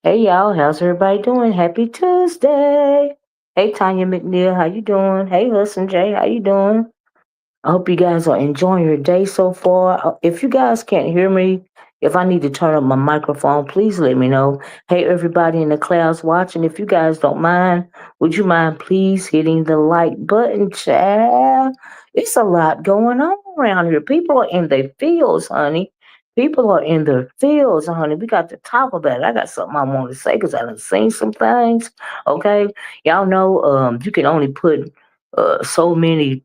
Hey y'all, how's everybody doing? Happy Tuesday. Hey Tanya McNeil, how you doing? Hey Hudson J, how you doing? I hope you guys are enjoying your day so far. If you guys can't hear me, if I need to turn up my microphone, please let me know. Hey, everybody in the clouds watching, if you guys don't mind, would you mind please hitting the like button, child? It's a lot going on around here. People are in their fields, honey. People are in their fields, honey. We got to talk about it. I got something I want to say because I done seen some things. Okay, y'all know you can only put so many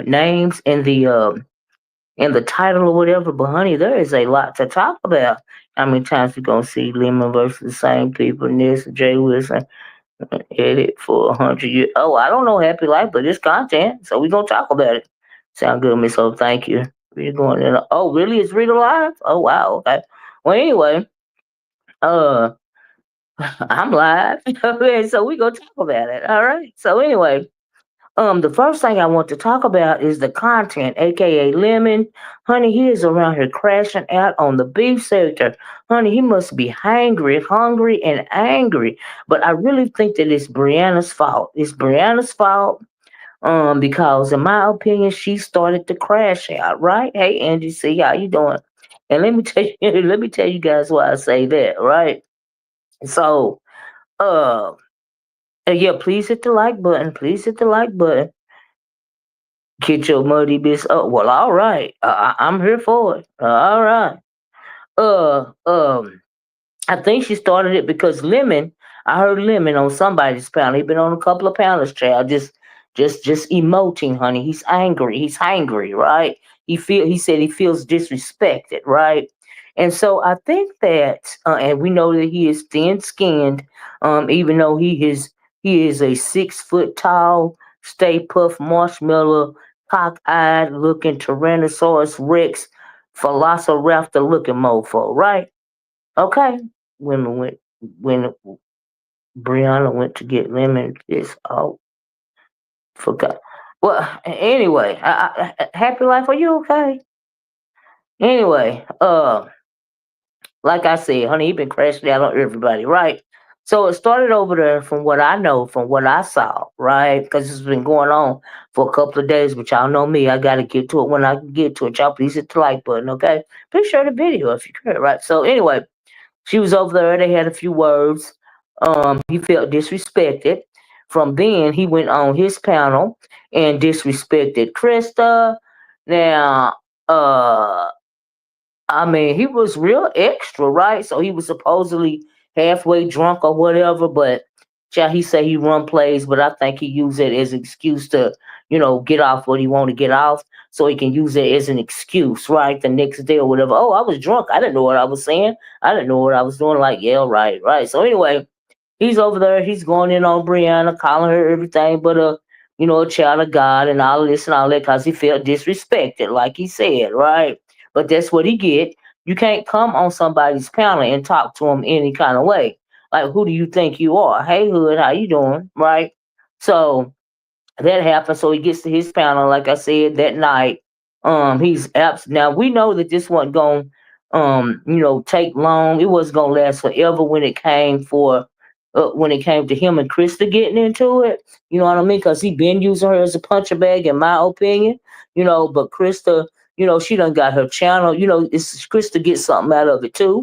names in the title or whatever, but honey, there is a lot to talk about. How many times we gonna see Lemon versus the same people, Ness, Jay Wilson, edit for 100 years? Oh, I don't know Happy Life, but it's content, so we gonna talk about it. Sound good, Miss O, thank you. We're going in. Oh, really? It's read live? Oh wow, okay. Well anyway, uh I'm live. Okay, so we gonna talk about it. All right. So anyway, the first thing I want to talk about is the content, aka Lemon. Honey, he is around here crashing out on the beef sector. Honey, he must be hungry, and angry. But I really think that it's Brianna's fault. It's Brianna's fault. Because in my opinion, she started to crash out, right? Hey Angie C, how you doing? And let me tell you, let me tell you guys why I say that, right? So, uh, yeah, please hit the like button. Please hit the like button. Get your muddy bitch up. Well, all right. I'm here for it. All right. Uh, um, I think she started it because Lemon. I heard Lemon on somebody's panel. He been on a couple of panels, child. Just emoting, honey. He's angry. He's hangry, right? He said he feels disrespected, right? And so I think that, and we know that he is thin skinned, even though he is a 6 foot tall, Stay Puff Marshmallow, cock-eyed looking Tyrannosaurus Rex, Velociraptor looking mofo, right? Okay. When Brianna went to get Lemon, it's all forgot. Well, anyway, Happy Life, are you okay? Anyway, like I said, honey, he been crashing out on everybody, right? So it started over there from what I know, from what I saw, right? Because it's been going on for a couple of days, but y'all know me, I gotta get to it when I can get to it. Y'all please hit the like button, okay? Please share the video if you can, right? So anyway, she was over there. They had a few words. He felt disrespected. From then, he went on his panel and disrespected Krista. Now, I mean, he was real extra, right? So he was supposedly halfway drunk or whatever, but yeah, he said he run plays, but I think he used it as an excuse to, get off what he want to get off, so he can use it as an excuse, right? The next day or whatever. Oh, I was drunk. I didn't know what I was saying. I didn't know what I was doing. Like, yeah, right, right. So anyway, he's over there. He's going in on Brianna, calling her everything but a child of God and all this and all that because he felt disrespected, like he said, right? But that's what he get. You can't come on somebody's panel and talk to him any kind of way. Like, who do you think you are? Hey, Hood, how you doing? Right? So that happened. So he gets to his panel, like I said, that night. He's abs. Now we know that this wasn't going, take long. It wasn't gonna last forever when it came to him and Krista getting into it. You know what I mean? Because he been using her as a puncher bag, in my opinion. But Krista, she done got her channel. It's Krista gets something out of it too.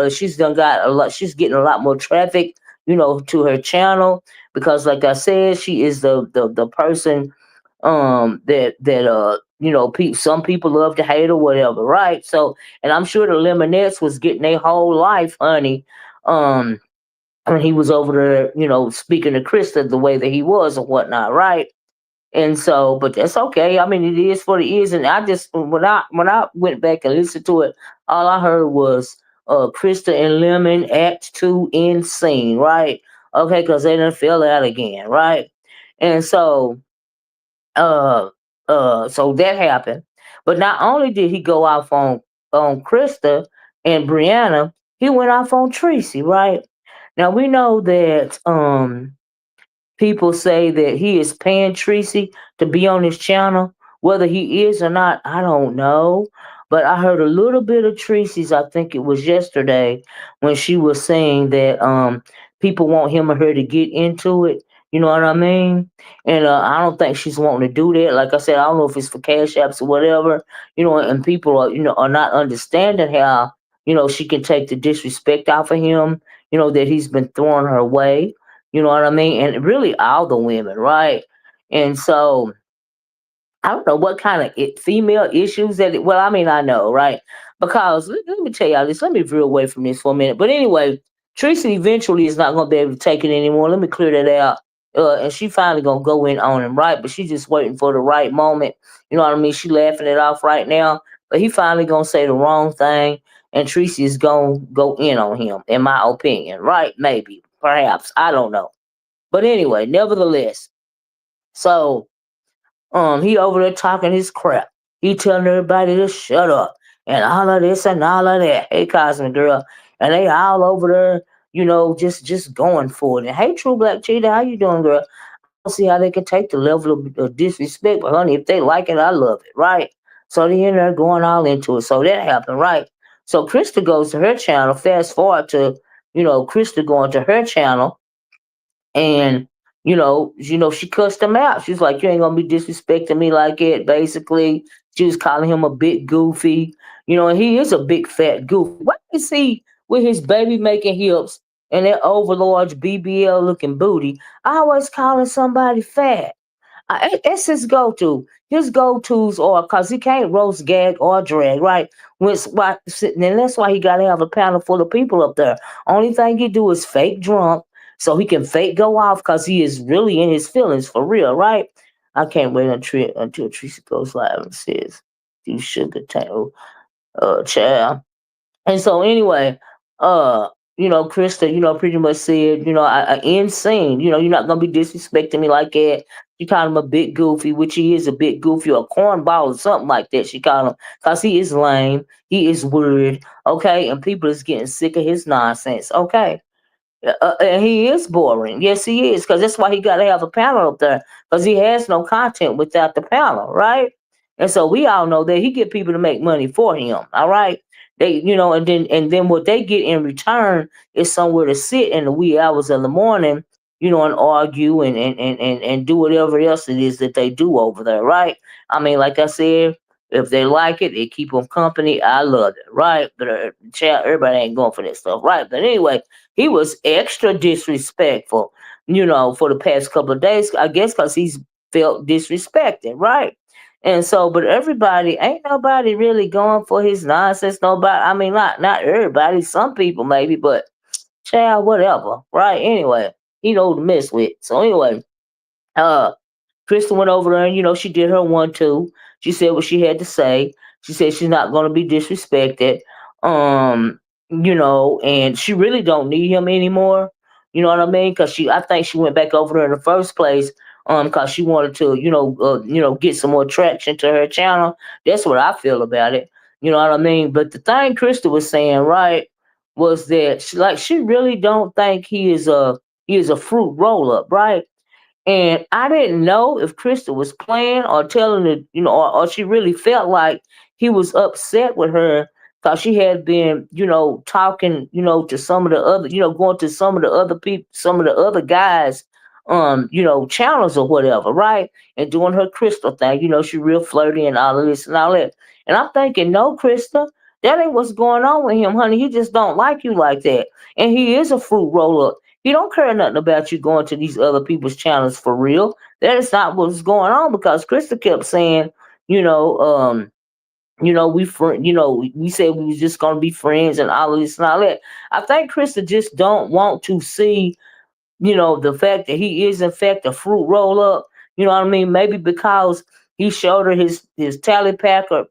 She's done got a lot. She's getting a lot more traffic, to her channel because, like I said, she is the person that some people love to hate or whatever, right? So, and I'm sure the Lemonettes was getting their whole life, honey. Um, when he was over there, speaking to Krista the way that he was or whatnot, right? And so, but that's okay. I mean, it is what it is. And I just when I went back and listened to it, all I heard was Christa and Lemon Act 2 end scene, right? Okay, because they done fell out again, right? And so uh so that happened. But not only did he go off on Krista and Brianna, he went off on Tracy, right? Now we know that people say that he is paying Tracy to be on his channel. Whether he is or not, I don't know. But I heard a little bit of Tracy's, I think it was yesterday, when she was saying that people want him or her to get into it. You know what I mean? And I don't think she's wanting to do that. Like I said, I don't know if it's for cash apps or whatever. And people are not understanding how she can take the disrespect off of him. That he's been throwing her way. You know what I mean? And really all the women, right? And so I don't know what kind of female issues well, I mean, I know, right? Because let me tell y'all this. Let me veer away from this for a minute. But anyway, Teresa eventually is not going to be able to take it anymore. Let me clear that out. And she finally going to go in on him, right? But she's just waiting for the right moment. You know what I mean? She laughing it off right now. But he finally going to say the wrong thing. And Teresa is going to go in on him, in my opinion, right? Maybe, perhaps. I don't know. But anyway, nevertheless, so he over there talking his crap. He telling everybody to shut up and all of this and all of that. Hey, Cosmic Girl, and they all over there, just going for it. And hey, True Black Cheetah, how you doing, girl? I don't see how they can take the level of disrespect, but honey, if they like it, I love it, right? So they in there going all into it. So that happened, right? So Krista goes to her channel. Fast forward to Krista going to her channel and she cussed him out. She's like, "You ain't gonna be disrespecting me like that." Basically, she was calling him a big goofy. And he is a big fat goofy. Why is he with his baby making hips and that overlarge BBL looking booty? I always calling somebody fat. That's his go-to. His go-tos are because he can't roast, gag, or drag, right? And that's why he got to have a panel full of people up there. Only thing he do is fake drunk so he can fake go off because he is really in his feelings for real, right? I can't wait until Teresa goes live and says, "You sugar tangle, child." And so anyway, uh, Krista, pretty much said, I insane. You're not gonna be disrespecting me like that. She called him a bit goofy, which he is a bit goofy, or a cornball or something like that. She called him because he is lame, he is weird, okay, and people is getting sick of his nonsense, okay. And he is boring. Yes, he is, because that's why he got to have a panel up there, because he has no content without the panel, right? And so we all know that he get people to make money for him. All right, and then what they get in return is somewhere to sit in the wee hours of the morning, and argue and do whatever else it is that they do over there, right? I mean, like I said, if they like it, they keep them company. I love it, right? But child, everybody ain't going for that stuff, right? But anyway, he was extra disrespectful, for the past couple of days, I guess, because he's felt disrespected, right? And so, but ain't nobody really going for his nonsense. Nobody, I mean, not everybody, some people maybe, but child, whatever, right? Anyway, he know to mess with. So anyway, uh, Kristen went over there and, she did her 1-2. She said what she had to say. She said she's not going to be disrespected. Um, and she really don't need him anymore. You know what I mean? Because I think she went back over there in the first place. Because she wanted to, get some more traction to her channel. That's what I feel about it. You know what I mean? But the thing Krista was saying, right, was that she really don't think he is a fruit roll up, right? And I didn't know if Krista was playing or telling it, or she really felt like he was upset with her because she had been, talking, to some of the other, going to some of the other people, some of the other guys, channels or whatever, right? And doing her Krista thing, she real flirty and all of this and all that. And I'm thinking, no, Krista, that ain't what's going on with him, honey. He just don't like you like that. And he is a fruit roller. He don't care nothing about you going to these other people's channels for real. That is not what's going on, because Krista kept saying, you know, we said we was just gonna be friends and all of this and all that. I think Krista just don't want to see, the fact that he is in fact a fruit roll up. You know what I mean? Maybe because he showed her his tallywhacker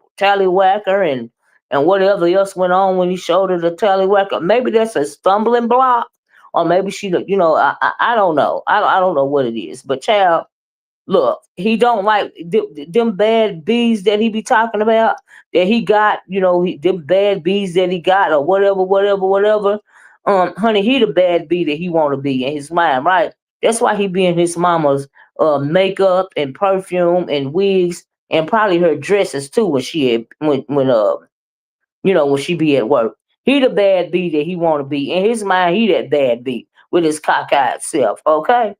and whatever else went on when he showed her the tallywhacker. Maybe that's a stumbling block, or maybe she, I don't know. I don't know what it is. But child, look, he don't like them bad bees that he be talking about that he got. Them bad bees that he got or whatever, whatever, whatever. Honey, he the bad bee that he want to be in his mind, right? That's why he be in his mama's makeup and perfume and wigs and probably her dresses too when she had, when she be at work. He the bad bee that he want to be in his mind. He that bad bee with his cockeyed self. Okay.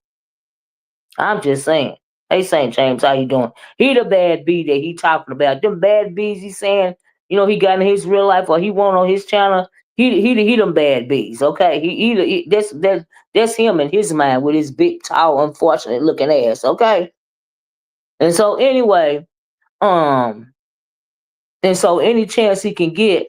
I'm just saying. Hey, St. James, how you doing? He the bad bee that he talking about. Them bad bees he saying, he got in his real life or he want on his channel. He them bad bees. Okay, that's him in his mind with his big, tall, unfortunate looking ass. Okay, and so anyway, um, and so any chance he can get,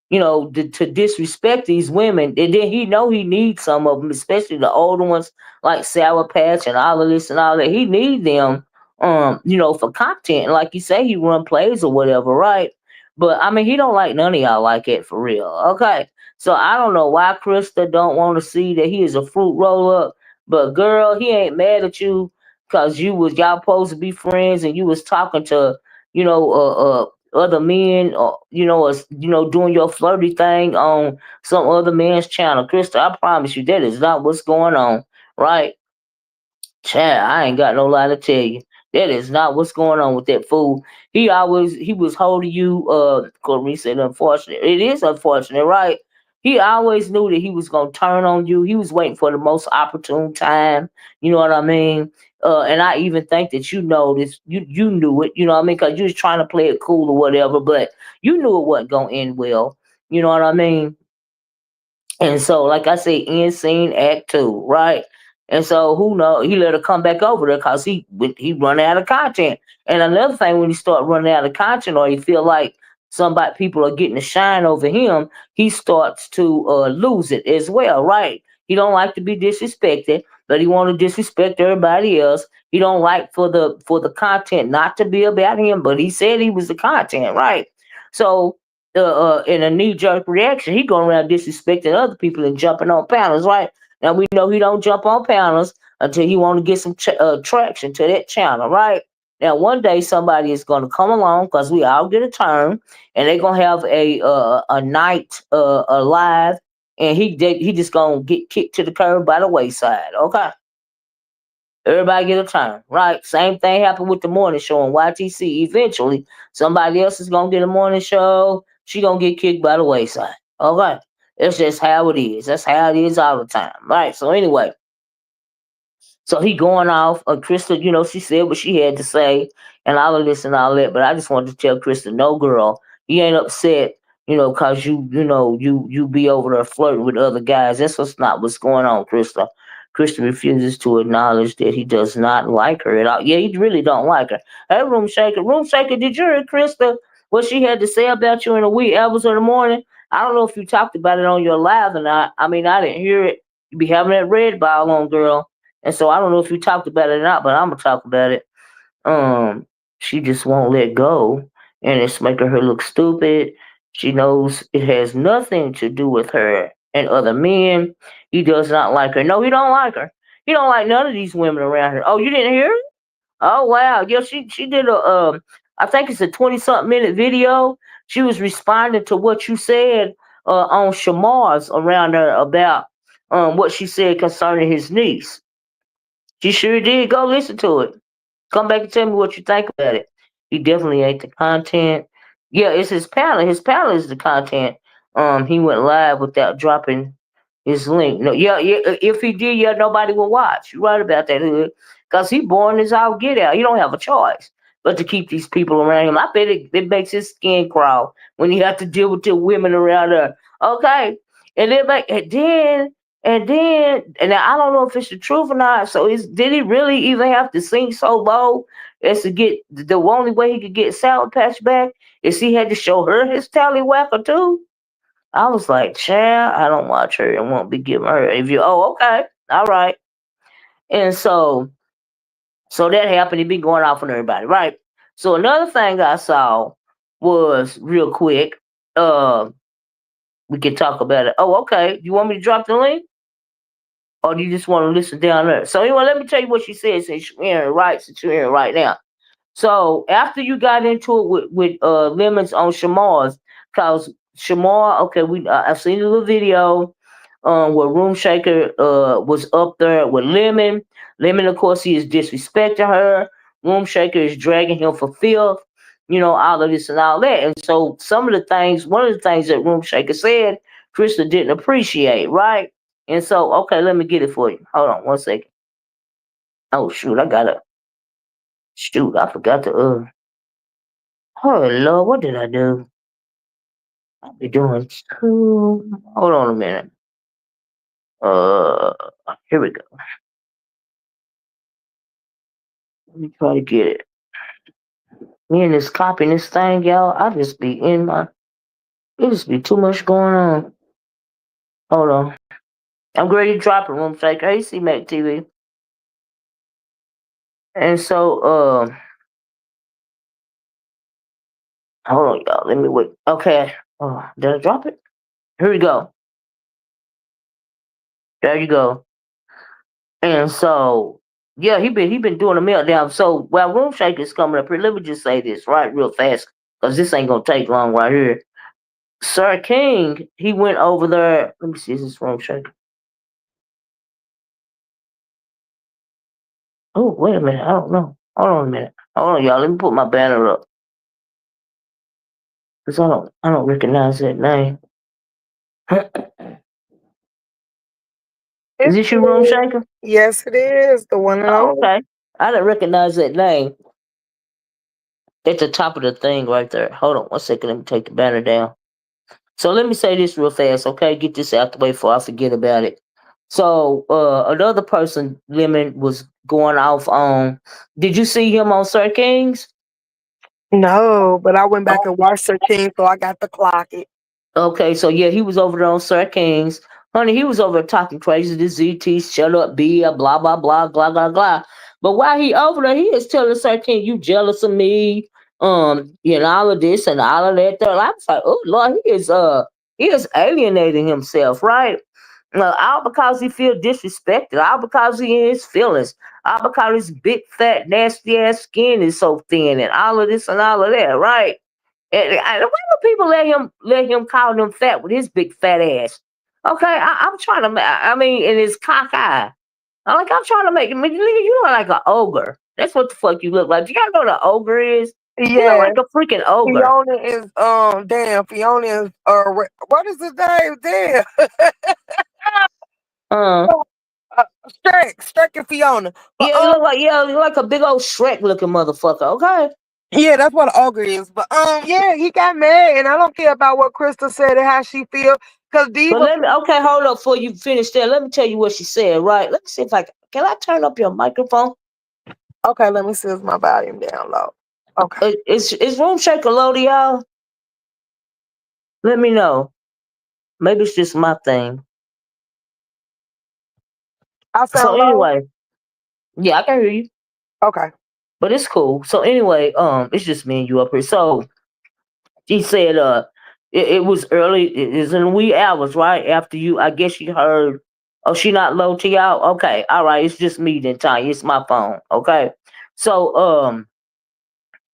to disrespect these women, and then he know he needs some of them, especially the older ones like Sour Patch and all of this and all that. He need them, for content. Like you say, he run plays or whatever, right? But I mean, he don't like none of y'all like it for real. Okay, so I don't know why Krista don't want to see that he is a fruit roll up. But girl, he ain't mad at you because y'all supposed to be friends and you was talking to you know other men, or doing your flirty thing on some other man's channel. Krista, I promise you that is not what's going on, right? Chad, I ain't got no lie to tell you. That is not what's going on with that fool. He was holding you, Corey said unfortunate. It is unfortunate, right? He always knew that he was gonna turn on you. He was waiting for the most opportune time. You know what I mean? And I even think that this. You knew it. You know what I mean? Because you was trying to play it cool or whatever, but you knew it wasn't gonna end well. You know what I mean? And so, like I say, end scene act two, right? And so, who knows? He let her come back over there because he run out of content. And another thing, when he start running out of content, or he feel like people are getting a shine over him, he starts to lose it as well, right? He don't like to be disrespected, but he want to disrespect everybody else. He don't like for the content not to be about him, but he said he was the content, right? So in a knee jerk reaction, he going around disrespecting other people and jumping on panels, right? Now we know he don't jump on panels until he want to get some traction to that channel, right? Now one day somebody is going to come along because we all get a turn, and they're gonna have a night live, and he just gonna get kicked to the curb by the wayside. Okay, everybody get a turn, right? Same thing happened with the morning show on YTC. Eventually, somebody else is gonna get a morning show. She gonna get kicked by the wayside. Okay, it's just how it is. That's how it is all the time, right? So anyway, so he going off. Krista, she said what she had to say and all of this and all that. But I just wanted to tell Krista, no, girl, he ain't upset, cause you be over there flirting with other guys. That's what's going on, Krista. Krista refuses to acknowledge that he does not like her at all. Yeah, he really don't like her. Hey, room shaker, did you hear Krista what she had to say about you in the wee hours of the morning? I don't know if you talked about it on your live or not. I mean, I didn't hear it. You be having that red ball on, girl. And so I don't know if you talked about it or not, but I'm gonna talk about it. Um, she just won't let go, and it's making her look stupid. She knows it has nothing to do with her and other men. He does not like her. No, he don't like her. He don't like none of these women around her. Oh, you didn't hear it? Oh wow, yeah, she did a I think it's a 20-something minute video. She was responding to what you said on Shamar's around her about what she said concerning his niece. She sure did. Go listen to it. Come back and tell me what you think about it. He definitely ain't the content. Yeah, it's his panel. His panel is the content. He went live without dropping his link. No, yeah, yeah. If he did, yeah, nobody will watch. You're right about that, Hood. Cause he born as all get out. He don't have a choice but to keep these people around him. I bet it makes his skin crawl when he have to deal with the women around her. Okay, and then and I don't know if it's the truth or not. So did he really even have to sing so low is to get the only way he could get Sour Patch back is he had to show her his tallywhacker too. I was like, child, I don't watch her and won't be giving her a review. Oh, okay, all right. And so that happened. He been going off on everybody, right? So another thing I saw was real quick. Uh, we can talk about it. Oh, okay. You want me to drop the link, or do you just want to listen down there? So anyway, let me tell you what she said since you're hearing it right. Since you're hearing it right now. So after you got into it with Lemons on Shamar's, cause Shamar, okay, I've seen the little video where Room Shaker was up there with Lemon. Lemon, of course, he is disrespecting her. Room Shaker is dragging him for filth. You know, all of this and all that. And so one of the things that Room Shaker said, Krista didn't appreciate, right? And so, okay, let me get it for you. Hold on one second. Oh shoot, I forgot to oh Lord, what did I do? I'll be doing two. Hold on a minute. Uh, Here we go. Let me try to get it. Me and this copying this thing, y'all. I just be in my. It just be too much going on. Hold on. I'm ready to drop it. Room shaker. Hey, see Mac TV. And so, hold on, y'all. Let me wait. Okay. Did I drop it? Here we go. There you go. And so, yeah, he been doing a meltdown. So while Room Shaker's coming up here, let me just say this right real fast, because this ain't gonna take long right here. Sir King, he went over there. Let me see, is this Room Shaker? Oh, wait a minute, I don't know. Hold on a minute. Hold on, y'all. Let me put my banner up. Cause I don't recognize that name. Is It this your Room is. Shaker? Yes, it is. The one and Oh, only. okay. I didn't recognize that name. At the top of the thing right there. Hold on one second. Let me take the banner down. So let me say this real fast, okay? Get this out the way before I forget about it. So another person Lemon was going off on. Did you see him on Sir King's? No, but I went back and watched 13, so I got to clock it. Okay, so yeah, he was over there on Sir King's. Honey, he was over there talking crazy to ZT, shut up, B, blah, blah, blah, blah, blah, blah. But while he over there, he is telling Sir King, you jealous of me, all of this and all of that. I was like, oh Lord, he is alienating himself, right? All because he feel disrespected, all because he in his feelings, all because his big fat nasty ass skin is so thin, and all of this and all of that, right? And why do people let him call them fat with his big fat ass? Okay, I'm trying to. I mean, in his cock eye. I'm trying to make him. You look like an ogre. That's what the fuck you look like. Do y'all know what an ogre is? You look Yeah. like a freaking ogre. Fiona is damn. Fiona is what is his name? Damn. Uh, Shrek and Fiona. But you look like a big old Shrek looking motherfucker. Okay. yeah, that's what an ogre is. But yeah, he got mad, and I don't care about what Krista said and how she feel, cause But Diva. okay, hold up before you finish that. Let me tell you what she said. Right? Let me see if can I turn up your microphone? Okay, let me see if my volume down low. Okay, Is Room Shaker low to y'all? Let me know. Maybe it's just my thing. I So sound low. anyway, yeah, I can hear you, Okay. but it's cool. So anyway, it's just me and you up here. So she said, it was early. It is in the wee hours, right after you. I guess you heard. Oh, she not low to y'all. Okay, all right. It's just me then, Tanya. It's my phone. Okay. So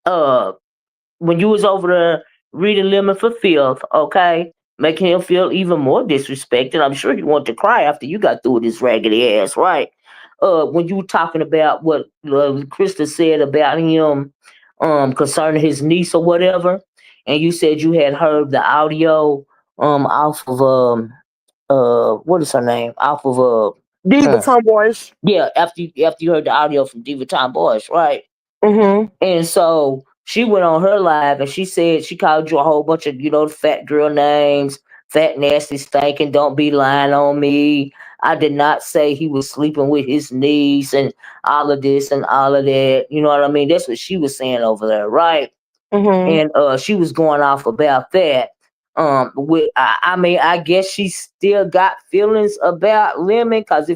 uh, when you was over there reading Lemon for filth, okay, making him feel even more disrespected. I'm sure he wanted to cry after you got through with his raggedy ass, right? When you were talking about what Krista said about him, concerning his niece or whatever, and you said you had heard the audio, off of what is her name? Off of Diva tomboyish. yeah, after you heard the audio from Diva Tomboyish, right? Mm-hmm. And so she went on her live and she said she called you a whole bunch of, fat girl names, fat, nasty, stinking, don't be lying on me. I did not say he was sleeping with his niece and all of this and all of that. You know what I mean? That's what she was saying over there, right? Mm-hmm. And she was going off about that. I mean, I guess she still got feelings about Lemon. Cause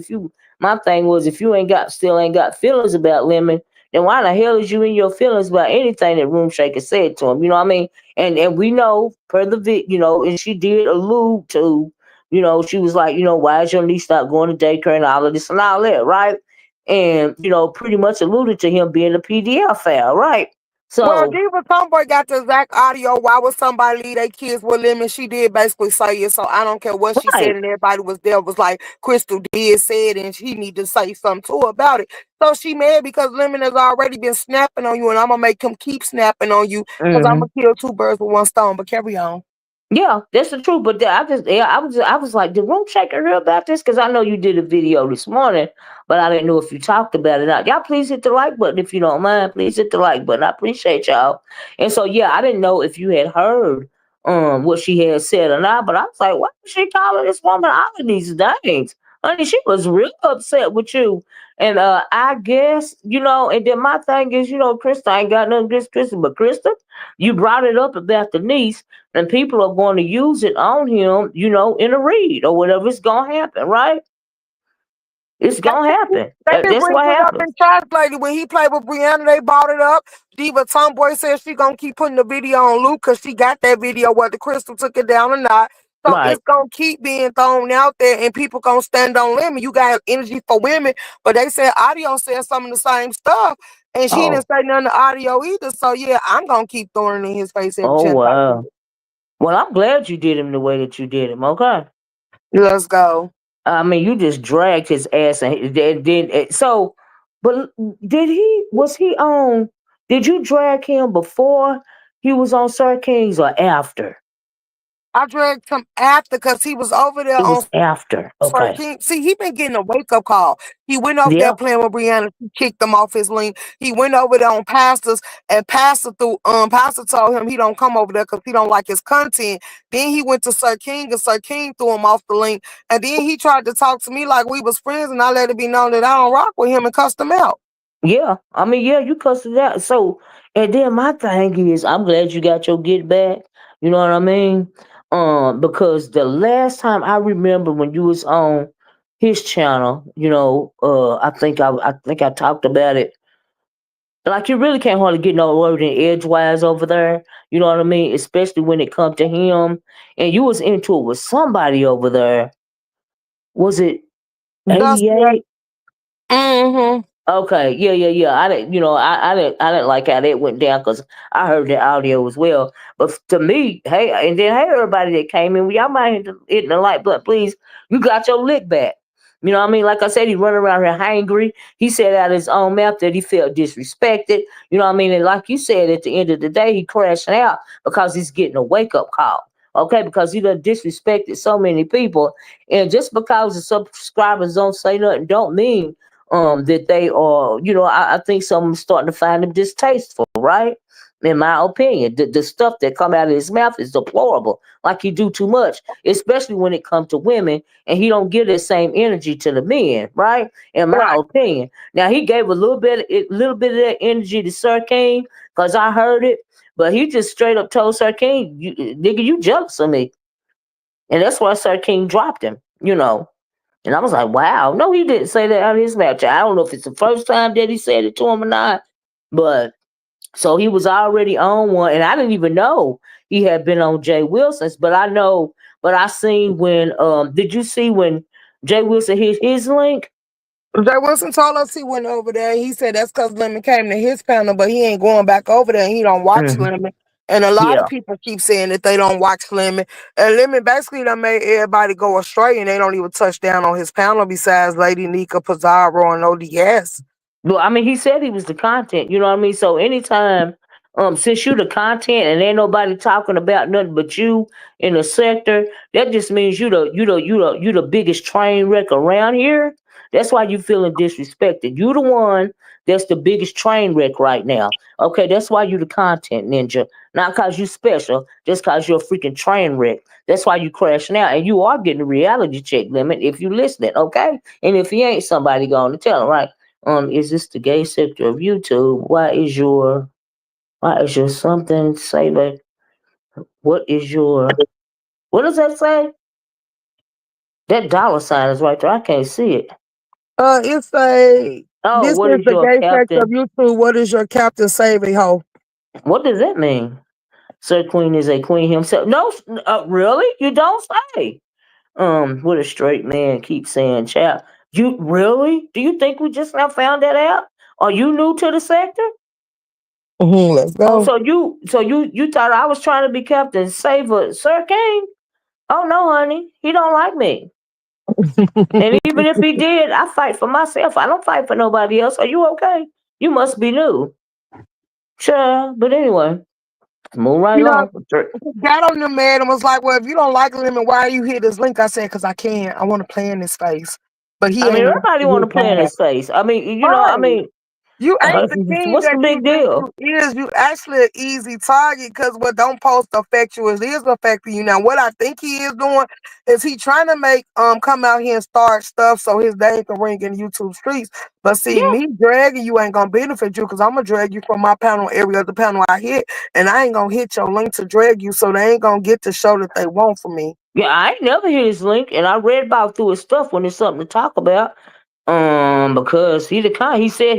my thing was, if you still ain't got feelings about Lemon, then why the hell is you in your feelings about anything that Room Shaker said to him? You know what I mean? And we know per the and she did allude to, she was like, why is your niece not going to daycare and all of this and all that, right? And pretty much alluded to him being a PDL file, right? Well, So, Diva Tomboy got the exact audio. Why would somebody leave their kids with Lemon? She did basically say it, so I don't care what she said, right. and everybody was there was like, Crystal did say it, and she need to say something too about it. So she mad because Lemon has already been snapping on you, and I'm gonna make him keep snapping on you because I'm Hmm. gonna kill two birds with one stone. But carry on. Yeah, that's the truth. But I was like, did Room Shaker hear about this? Because I know you did a video this morning, but I didn't know if you talked about it. Now, y'all, please hit the like button if you don't mind. Please hit the like button. I appreciate y'all. And so, yeah, I didn't know if you had heard what she had said or not. But I was like, why is she calling this woman all of these names? Honey, she was real upset with you. And I guess, and then my thing is, Krista ain't got nothing against Krista, but Krista, you brought it up about the niece and people are going to use it on him, in a read or whatever. It's gonna happen, right? It's gonna happen. They can That's bring what it up happens, and translate it. When he played with Brianna, they brought it up. Diva Tomboy said she gonna keep putting the video on Luke because she got that video whether Crystal took it down or not. So right? it's gonna keep being thrown out there and people gonna stand on Lemon. You got energy for women, but they said audio said some of the same stuff. And she didn't Oh, say none of the audio either. So yeah, I'm gonna keep throwing it in his face every oh chance I wow. get. Well, I'm glad you did him the way that you did him. Okay. Let's go. I mean, you just dragged his ass, and then so. But did he? Was he on? Did you drag him before he was on Sir Kings or after? I dragged him after because he was over there It on was after. Sir Okay. King. See, he been getting a wake up call. He went over there Yeah. playing with Brianna. She kicked him off his link. He went over there on Pastors, and Pastor told him he don't come over there because he don't like his content. Then he went to Sir King, and Sir King threw him off the link. And then he tried to talk to me like we was friends, and I let it be known that I don't rock with him and cussed him out. Yeah, I mean, yeah, you cussed it out. So, and then my thing is, I'm glad you got your get back. You know what I mean? Because the last time I remember when you was on his channel, I think I talked about it. Like you really can't hardly get no word in edgewise over there. You know what I mean? Especially when it come to him, and you was into it with somebody over there. Was it Dusty. 88? Mm-hmm. Okay, yeah, yeah, yeah. I didn't, I didn't like how that went down because I heard the audio as well. But to me, hey, and then hey, everybody that came in, y'all might hit the light, but please, you got your lick back. You know what I mean? Like I said, he running around here hangry. He said out of his own mouth that he felt disrespected. You know what I mean? And like you said, at the end of the day, he crashing out because he's getting a wake up call. Okay, because he done disrespected so many people, and just because the subscribers don't say nothing, don't mean that they are, I think some starting to find him distasteful, right? In my opinion, the stuff that come out of his mouth is deplorable. Like he do too much, especially when it comes to women, and he don't give that same energy to the men, right? In my Right. opinion. Now he gave a little bit of that energy to Sir King, cause I heard it, but he just straight up told Sir King, "Nigga, you jealous of me," and that's why Sir King dropped him. And I was like, wow. No, he didn't say that out of his mouth. I don't know if it's the first time that he said it to him or not. But so he was already on one. And I didn't even know he had been on Jay Wilson's. But I seen when did you see when Jay Wilson hit his link? Jay Wilson told us he went over there. He said that's because Lemon came to his panel, but he ain't going back over there and he don't watch Hmm. Lemon. And a lot of Yeah. people keep saying that they don't watch Lemon. And Lemon basically done made everybody go astray and they don't even touch down on his panel besides Lady Nika, Pizarro, and ODS. Well, I mean, he said he was the content. You know what I mean? So anytime, since you the content and ain't nobody talking about nothing but you in the sector, that just means you the biggest train wreck around here. That's why you feeling disrespected. You the one that's the biggest train wreck right now. Okay, that's why you the content ninja. Not cause you special, just cause you're a freaking train wreck. That's why you crashing out. And you are getting a reality check limit if you listening, okay? And if you ain't, somebody going to tell them, right? Is this the gay sector of YouTube? Why is your something say that what is your what does that say? That dollar sign is right there. I can't see it. It's a Oh, this what is is the your gay sex of captain? YouTube. What is your captain saving hoe? What does that mean? Sir Queen is a queen himself. No, really? You don't say. What a straight man keeps saying, chap. You really? Do you think we just now found that out? Are you new to the sector? Let's Oh, go. so you thought I was trying to be Captain Saver, Sir King? Oh no, honey, he don't like me. And even if he did, I fight for myself. I don't fight for nobody else. Are you okay? You must be new. Sure, but anyway, move right You know, along. got on the man and was like, "Well, if you don't like Lemon, why are you hit this link?" I said, "Cause I can. I want to play in his face." But he I mean, ain't want everybody to want hit to play in back. his face. I mean, Right. You ain't the king what's the that you big think deal? you is. You actually an easy target because what don't post affect you is affecting you. Now, what I think he is doing is he trying to make come out here and start stuff so his name can ring in YouTube streets. But see, Yeah, me dragging you ain't gonna benefit you because I'm gonna drag you from my panel every other panel I hit, and I ain't gonna hit your link to drag you, so they ain't gonna get the show that they want from me. yeah. I ain't never hit his link, and I read about through his stuff when there's something to talk about. Because he the kind. He said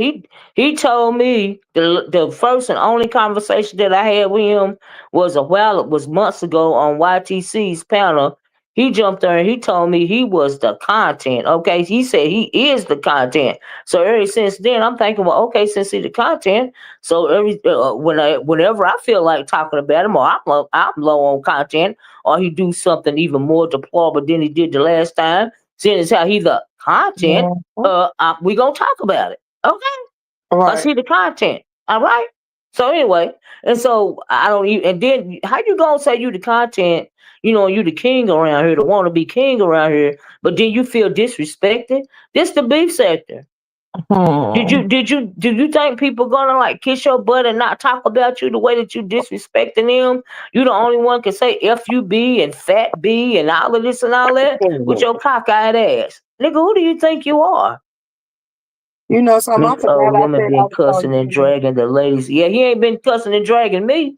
he told me the first and only conversation that I had with him was a while. It was months ago on YTC's panel. He jumped there and he told me he was the content. Okay, he said he is the content. So ever since then, I'm thinking, well, okay, since he the content, so whenever I feel like talking about him, or I'm low on content, or he do something even more deplorable than he did the last time, seeing as how he the content, Mhm. we gonna talk about it, okay? Cause Right. he the content, all right. So anyway, and so I don't even. And then how you gonna say you the content? You the king around here, the wanna be king around here, but then you feel disrespected. This the beef sector. Hmm. Do you think people gonna like kiss your butt and not talk about you the way that you disrespecting them? You the only one can say FUB and fat B and all of this and all that with your cockeyed ass. Nigga, who do you think you are? You know something? I This forgot old I woman said I been was calling cussing and you. dragging the ladies. Yeah, he ain't been cussing and dragging me.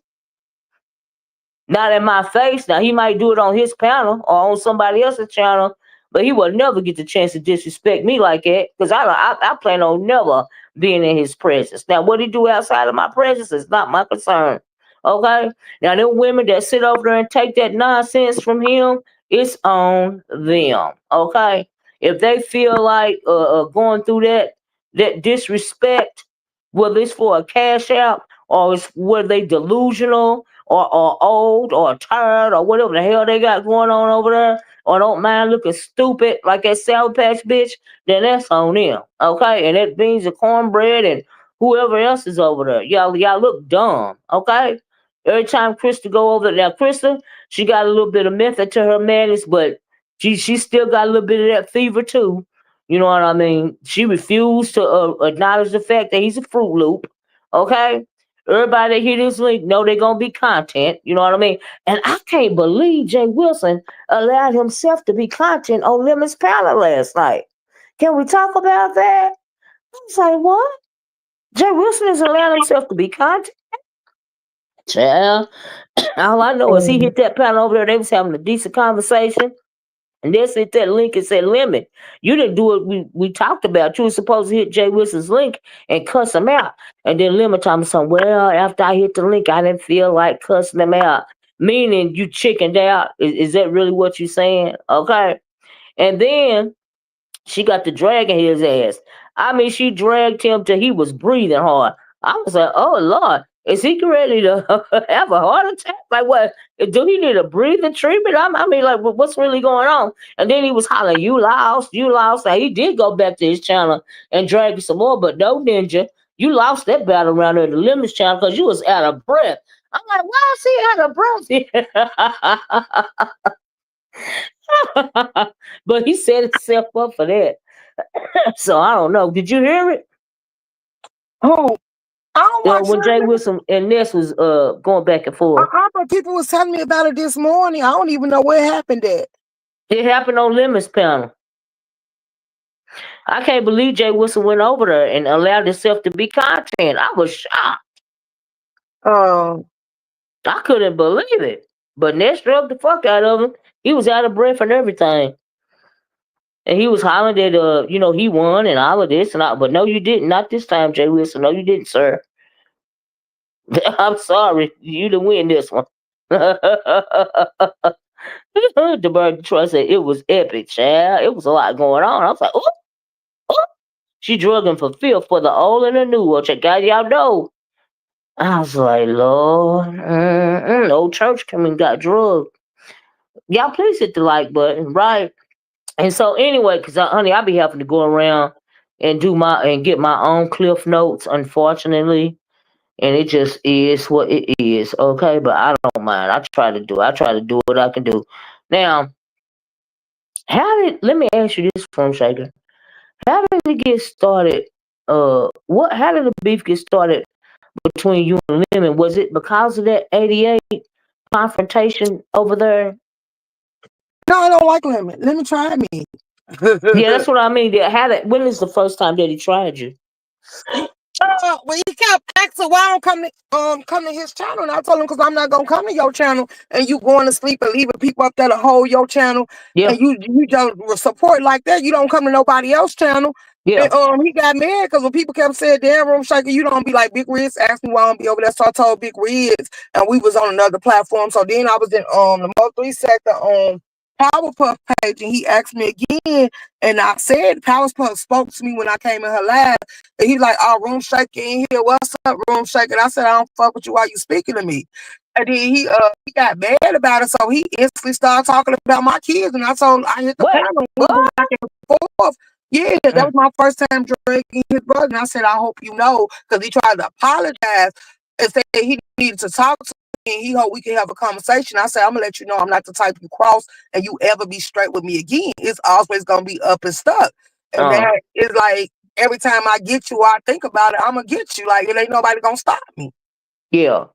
Not in my face. Now he might do it on his panel or on somebody else's channel, but he will never get the chance to disrespect me like that because I plan on never being in his presence. Now what he do outside of my presence is not my concern. Okay. Now them women that sit over there and take that nonsense from him, it's on them. Okay. If they feel like going through that disrespect, whether it's for a cash out or it's whether they delusional or old or tired or whatever the hell they got going on over there, or don't mind looking stupid like that Sour Patch bitch, then that's on them. Okay? And that beans and cornbread and whoever else is over there. Y'all look dumb. Okay? Every time Krista go over there, now Krista, she got a little bit of method to her madness, but she still got a little bit of that fever too. You know what I mean? She refused to acknowledge the fact that he's a Fruit Loop. Okay? Everybody that hear this link know they're gonna be content. You know what I mean? And I can't believe Jay Wilson allowed himself to be content on Lemon's panel last night. Can we talk about that? I was like, what? Jay Wilson is allowing himself to be content? Child, all I know is he Mhm. hit that panel over there. They was having a decent conversation. And then hit that link and said, Lemon, you didn't do what we talked about. You were supposed to hit Jay Wilson's link and cuss him out. And then Lemon told me something, well, after I hit the link, I didn't feel like cussing him out. Meaning you chickened out. Is that really what you're saying? Okay. And then she got to dragging his ass. I mean, she dragged him till he was breathing hard. I was like, oh Lord, is he ready to have a heart attack? Like what? Do he need a breathing treatment? I mean, like what's really going on? And then he was hollering, you lost, you lost. Now he did go back to his channel and drag some more, but no ninja. You lost that battle around there at the Lemons channel because you was out of breath. I'm like, why is he out of breath? But he set himself up for that. So I don't know. Did you hear it? Oh, I don't watch When Jay Lemon. Wilson and Ness was going back and forth. But people was telling me about it this morning. I don't even know what happened at. It happened on Lemon's panel. I can't believe Jay Wilson went over there and allowed himself to be content. I was shocked. Um, I couldn't believe it. But Ness drugged the fuck out of him. He was out of breath and everything. And he was hollering that he won and all of this and all, but no, you didn't. Not this time, Jay Wilson. No, you didn't, sir. I'm sorry. You didn't win this one. The bird Troy said it was epic, child. It was a lot going on. I was like, oh, oh. She drug him for filth for the old and the new. Which I got y'all know. I was like, Lord, old church came and got drugged. Y'all please hit the like button, right? And so anyway, because honey, I be having to go around and get my own cliff notes, unfortunately. And it just is what it is, okay? But I don't mind. I try to do what I can do. Now, let me ask you this, From Shaker. How did it get started? How did the beef get started between you and Lemon? Was it because of that 88 confrontation over there? no, I don't like Lemon. Lemon tried me. Yeah, that's what I mean. When is the first time that he tried you? Well, he kept asking why I don't come to his channel, and I told him because I'm not gonna come to your channel, and you going to sleep and leaving people up there to hold your channel, Yeah, and you don't support like that. You don't come to nobody else's channel. yeah. And he got mad because when people kept saying, "Damn, Room Shaker, you don't be like Big Riz." Asked me why I don't be over there, so I told Big Riz, and we was on another platform. So then I was in the Mo 3 sector on Powerpuff page, and he asked me again, and I said Powerpuff spoke to me when I came in her live, and he like, "Oh, Room Shaker in here, what's up, Room Shaker?" And I said, "I don't fuck with you while you speaking to me." And then he got mad about it, so he instantly started talking about my kids, and I hit the What? panel, we went back and forth. Yeah, that Mm. was my first time dragging his brother, and I said, "I hope you know," because he tried to apologize and said he needed to talk to me, and he hoped we could have a conversation. I said, "I'm gonna let you know I'm not the type you cross and you ever be straight with me again. It's always gonna be up and stuck." And that is like every time I get you, I think about it, I'm gonna get you. Like it ain't nobody gonna stop me. Yeah.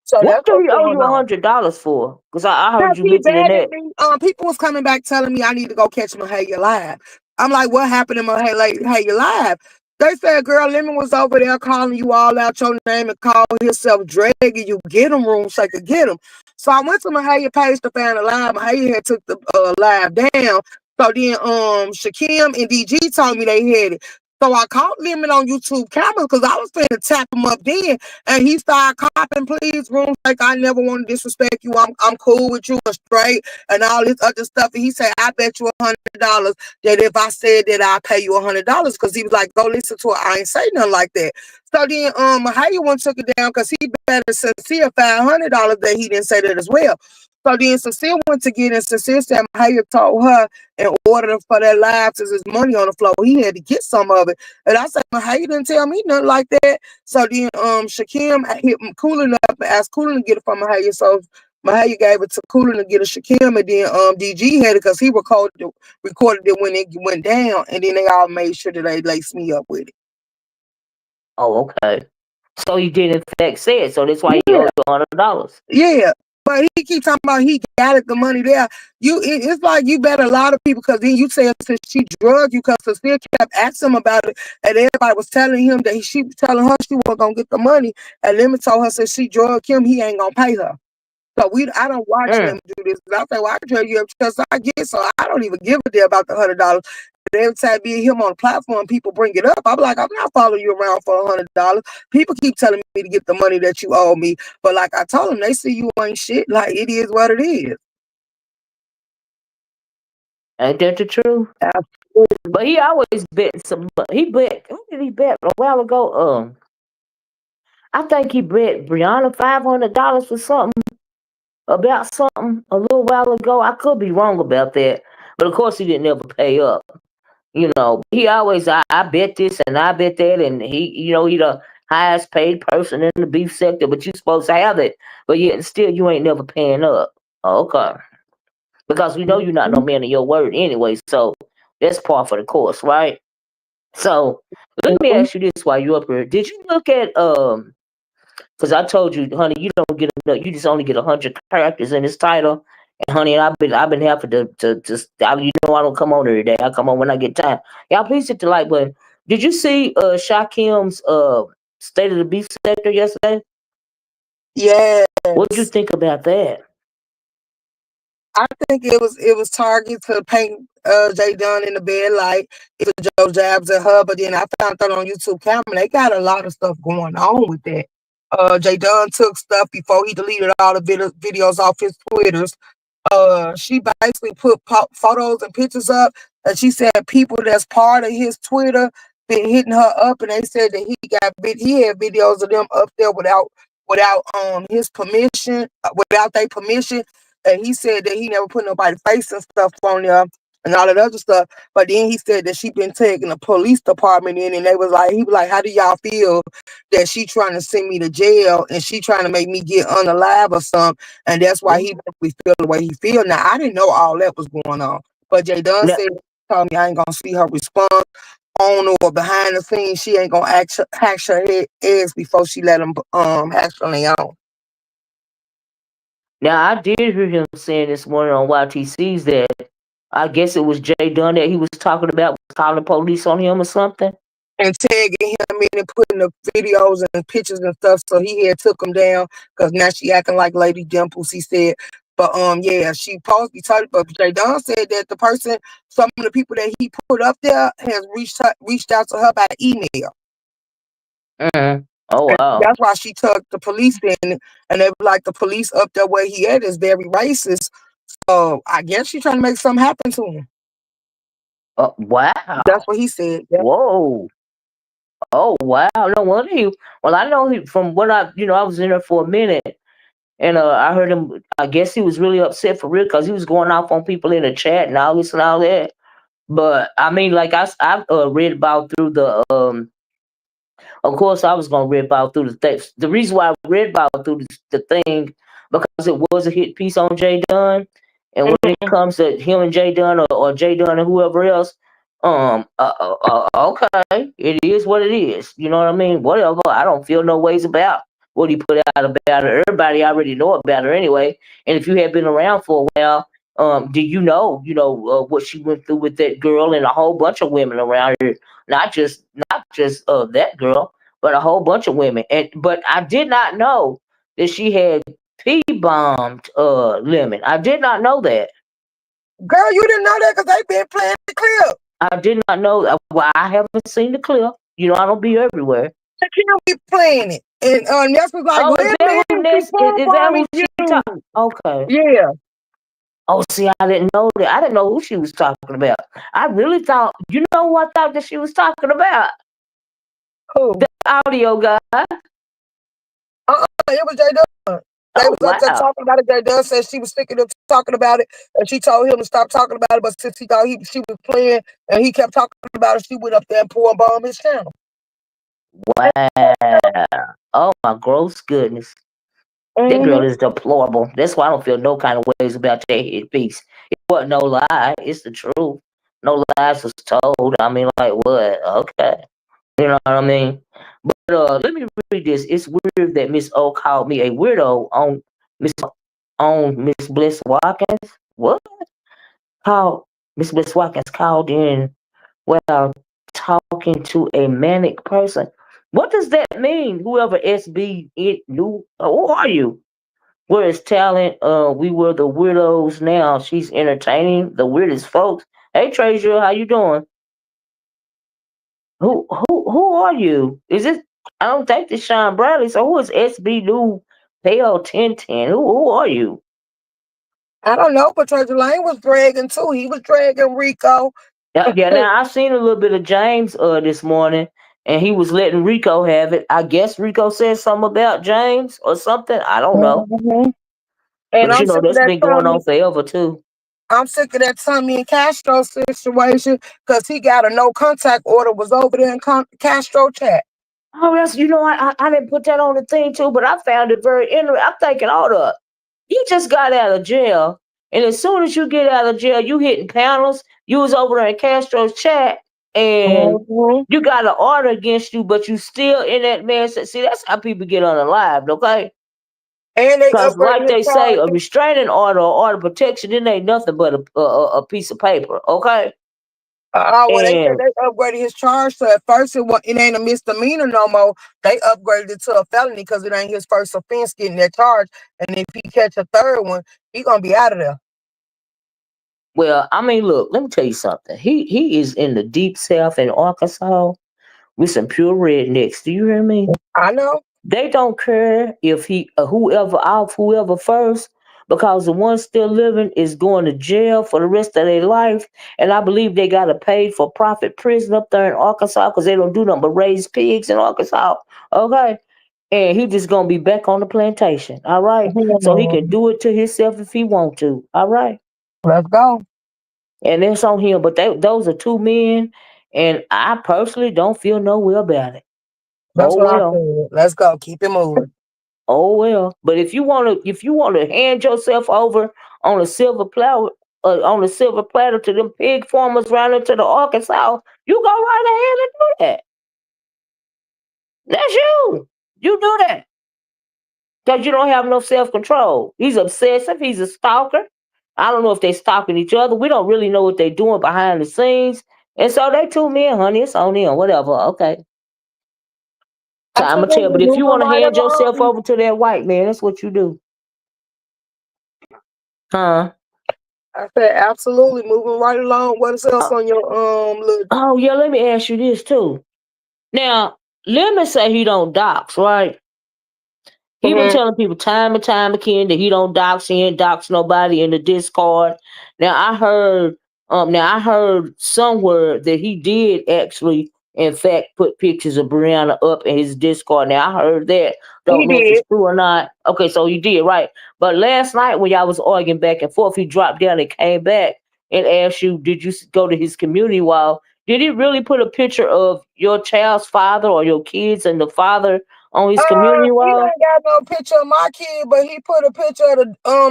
So What that's do what's he owe going you on. $100 for? Because I heard Cause you he mentioning bad at that. me. People was coming back telling me I need to go catch Mahalia live. I'm like, what happened to Mahalia live? They said, girl, Lemon was over there calling you all out your name and called himself dragging you. Get him, Room Shaker, get him. So I went to Mahalia page to find a live. Mahalia had took the live down. So then Shakim and DG told me they had it. So I caught Lemon on YouTube camera because I was finna tap him up then. And he started copping, please, Room Shaker, I never want to disrespect you. I'm cool with you and straight and all this other stuff. And he said, I bet you $100 that if I said that I pay you $100, because he was like, go listen to it. I ain't say nothing like that. So then Mahalia one took it down because he better Sincere $500 that he didn't say that as well. So then Sincere went to get in. Sincere said Mahalia told her in order for that live, since his money on the floor, he had to get some of it. And I said, Mahalia didn't tell me nothing like that. So then Shakim hit Coolin up and asked Coolin to get it from Mahalia. So Mahalia gave it to Coolin to get a Shakim, and then DG had it because he recorded it when it went down, and then they all made sure that they laced me up with it. Oh, okay. So he did in fact say it. So that's why he Yeah, owed you $100. yeah. But he keep talking about he got it, the money there. It's like you bet a lot of people because then you said since she drugged you because Cecile kept asking him about it, and everybody was telling him that she was telling her she wasn't gonna get the money, and Lemon told her since she drugged him, he ain't gonna pay her. So I don't watch Mm. them do this. I say, well, I tell you because I get so I don't even give a damn about the $100. Every time be him on the platform, people bring it up. I'm like, I'm not following you around for $100. People keep telling me to get the money that you owe me, but like I told them, they see you ain't shit. Like it is what it is. Ain't that the truth? Absolutely. But he always bet some. He bet. Who did he bet a while ago? I think he bet Brianna $500 for something about something a little while ago. I could be wrong about that, but of course he didn't ever pay up. He always I bet this and I bet that, and he the highest paid person in the beef sector, but you supposed to have it, but yet still you ain't never paying up. Okay, because we know you're not no man of your word anyway. So That's part of the course, right? So let me ask you this while you're up here. Did you look at because I told you, honey, you don't get enough. You just only get 100 characters in this title. And honey, I've been having you know I don't come on every day. I come on when I get time. Y'all please hit the like button. Did you see Shakim's State of the Beef sector yesterday? Yes. What did you think about that? I think it was targeted to paint Jay Dunn in the bed like it was Joe Jabs at her, but then I found that on YouTube camera. They got a lot of stuff going on with that. Jay Dunn took stuff before he deleted all the videos off his Twitters. She basically put photos and pictures up, and she said people that's part of his Twitter been hitting her up, and they said that he had videos of them up there without his permission, without their permission, and he said that he never put nobody's face and stuff on there and all that other stuff. But then he said that she been taking the police department in, and he was like, how do y'all feel that she trying to send me to jail and she trying to make me get unalive or something? And that's why he feel the way he feel. Now I didn't know all that was going on, but Jay Dunn Now, said, told me I ain't gonna see her response on or behind the scenes. She ain't gonna hash her eggs before she let them hash on their own. now I did hear him saying this morning on YTC's that I guess it was Jay Dunn that he was talking about was calling the police on him or something. And tagging him in and putting the videos and pictures and stuff. So he had took them down because now she acting like Lady Dimples, he said. But yeah, she supposed to be talking. But Jay Don said that some of the people that he put up there has reached out to her by email. Oh And wow. that's why she took the police in, and they were like, the police up there where he at is very racist. So I guess she's trying to make something happen to him. Wow. That's what he said. Yeah. Whoa. Oh wow. No wonder he. Well, I know he from what I was in there for a minute, and I heard him. I guess he was really upset for real because he was going off on people in the chat and all this and all that. But I mean, like I read about through the Of course, I was gonna rip out through the thing. The reason why I read about through the thing because it was a hit piece on Jay Dunn, and when it comes to him and Jay Dunn or Jay Dunn and whoever else, okay, it is what it is. You know what I mean? Whatever. I don't feel no ways about what he put out about her. Everybody already know about her anyway. And if you have been around for a while, do what she went through with that girl and a whole bunch of women around here? Not just that girl, but a whole bunch of women. But I did not know that she had P-bombed Lemon. I did not know that. Girl, you didn't know that because they been playing the clip. I did not know that. Well, I haven't seen the clip. I don't be everywhere. They can't be playing it. And Ness was like, Oh, is that who Lemon, she Ness? Is that who bombing she you. talking? Okay. Yeah. Oh, see, I didn't know that. I didn't know who she was talking about. I really thought, who I thought that she was talking about? Who? The audio guy. It was Jay Dunn. They was up there Wow. talking about it. Jay Dunn said she was sick of them talking about it, and she told him to stop talking about it. But since he thought she was playing, and he kept talking about it, she went up there and poured bomb his channel. Wow. Oh, my gross goodness. That girl is deplorable. That's why I don't feel no kind of ways about that hit piece. It wasn't no lie. It's the truth. No lies was told. I mean, like, what? Okay. You know what I mean? But let me read this. It's weird that Miss O called me a weirdo on Miss Bliss Watkins. What? Miss Bliss Watkins called in while talking to a manic person. What does that mean? Whoever SB it knew. Who are you? Whereas talent, we were the weirdos. Now she's entertaining the weirdest folks. Hey Treasure, how you doing? Who are you? Is it? I don't think it's Sean Bradley. So who is SB New Pale 1010? Who are you? I don't know, but Treasure Lane was dragging too. He was dragging Rico. Yeah. Now I seen a little bit of James this morning, and he was letting Rico have it. I guess Rico said something about James or something. I don't know, And but I'm sick of that's that been going Tommy. on forever too. I'm sick of that Tommy and Castro situation because he got a no contact order was over there in Castro chat. Oh, I didn't put that on the thing too, but I found it very interesting. I'm thinking, hold up, you just got out of jail And as soon as you get out of jail, you hitting panels. You was over there in Castro's chat, and Mhm. you got an order against you, but you still in that man's. See, that's how people get unalived, okay? And they Because, like upgraded his they say, charge. a restraining order or order of protection, it ain't nothing but a piece of paper, okay? Well, they said And they upgraded his charge. So at first it ain't a misdemeanor no more. They upgraded it to a felony because it ain't his first offense getting that charge. And if he catch a third one, he gonna be out of there. well, I mean, look, let me tell you something. He is in the deep south in Arkansas with some pure rednecks. Do you hear me? I know. They don't care if he whoever off whoever first, because the one still living is going to jail for the rest of their life. And I believe they got a paid for profit prison up there in Arkansas because they don't do nothing but raise pigs in Arkansas. Okay. And he just gonna be back on the plantation. All right. So he can Hmm. do it to himself if he want to. All right. Let's go. And that's on him. But those are two men, and I personally don't feel no way about it. That's Oh what I well. said. Let's go. Keep it moving. Oh well, but if you want to hand yourself over on a silver platter, to them pig farmers around into the Arkansas, you go right ahead and do that. That's you. You do that because you don't have no self control. He's obsessive. He's a stalker. I don't know if they stalking each other. We don't really know what they're doing behind the scenes. And so they two men, honey, it's on them. Whatever. Okay. So I'm gonna tell you, Absolutely. but if you Moving want to right hand yourself along. over to that white man, that's what you do. Huh? I said absolutely. Moving right along. What else on your look? Oh yeah, let me ask you this too. Now, Lemon say he don't dox, right? He been Mhm. telling people time and time again that he don't dox, he ain't dox nobody in the Discord. Now I heard somewhere that he did actually, in fact, put pictures of Brianna up in his Discord. Now I heard that. He Don't know if it's did. true or not. Okay, so you did, right. But last night when y'all was arguing back and forth, he dropped down and came back and asked you, did you go to his community wall? Did he really put a picture of your child's father or your kids and the father on his community He wall? ain't got no picture of my kid, but he put a picture of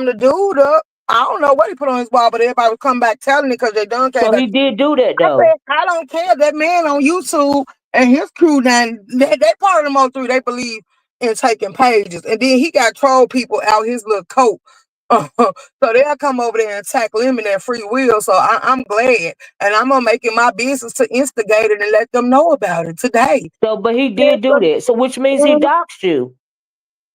the dude up. I don't know what he put on his wall, but everybody would come back telling it because they done came So back. he did do that I though. said, I don't care. That man on YouTube and his crew now, they part of them on three. They believe in taking pages. And then he got troll people out his little coat. So they'll come over there and attack Lemon at free will. So I'm glad. And I'm going to make it my business to instigate it and let them know about it today. So, but he Yes, did do that. So, which means he doxed you.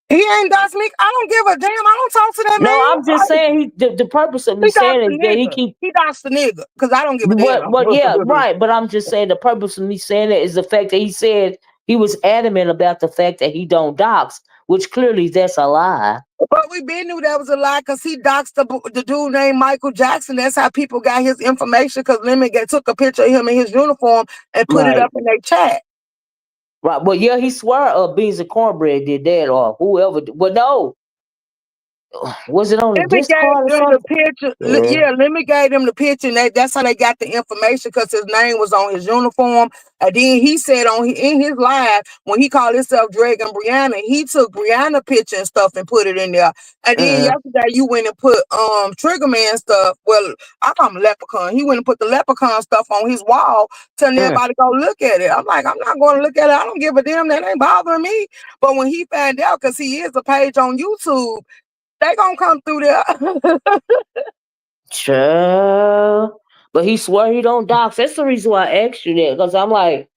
he ain't does me. I don't give a damn. I don't talk to that No, I'm man. just Like, saying the purpose of me he does saying the is that he nigga. keep He does the nigga. Because I don't give a damn. what yeah, right. But I'm just saying the purpose of me saying that is the fact that he said he was adamant about the fact that he don't dox, which clearly that's a lie. But we been knew that was a lie because he doxed the dude named Michael Jackson. That's how people got his information because Lemon took a picture of him in his uniform and put it Right. up in their chat. Right. Well, yeah, he swear Beans and Cornbread did that or whoever. Well, no. Was it on the Lemon gave Discord or them the something? picture. Yeah. Yeah, Lemon gave them the picture, and that's how they got the information because his name was on his uniform. And then he said in his live when he called himself Dragon Brianna, he took Brianna picture and stuff and put it in there. And then Mm, yesterday you went and put Trigger Man stuff. Well, I call him Leprechaun. He went and put the Leprechaun stuff on his wall, telling mm. everybody to go look at it. I'm like, I'm not going to look at it. I don't give a damn. That ain't bothering me. But when he found out, because he is a page on YouTube, they gonna come through there. Child. But he swear he don't dox. That's the reason why I asked you that. Because I'm like,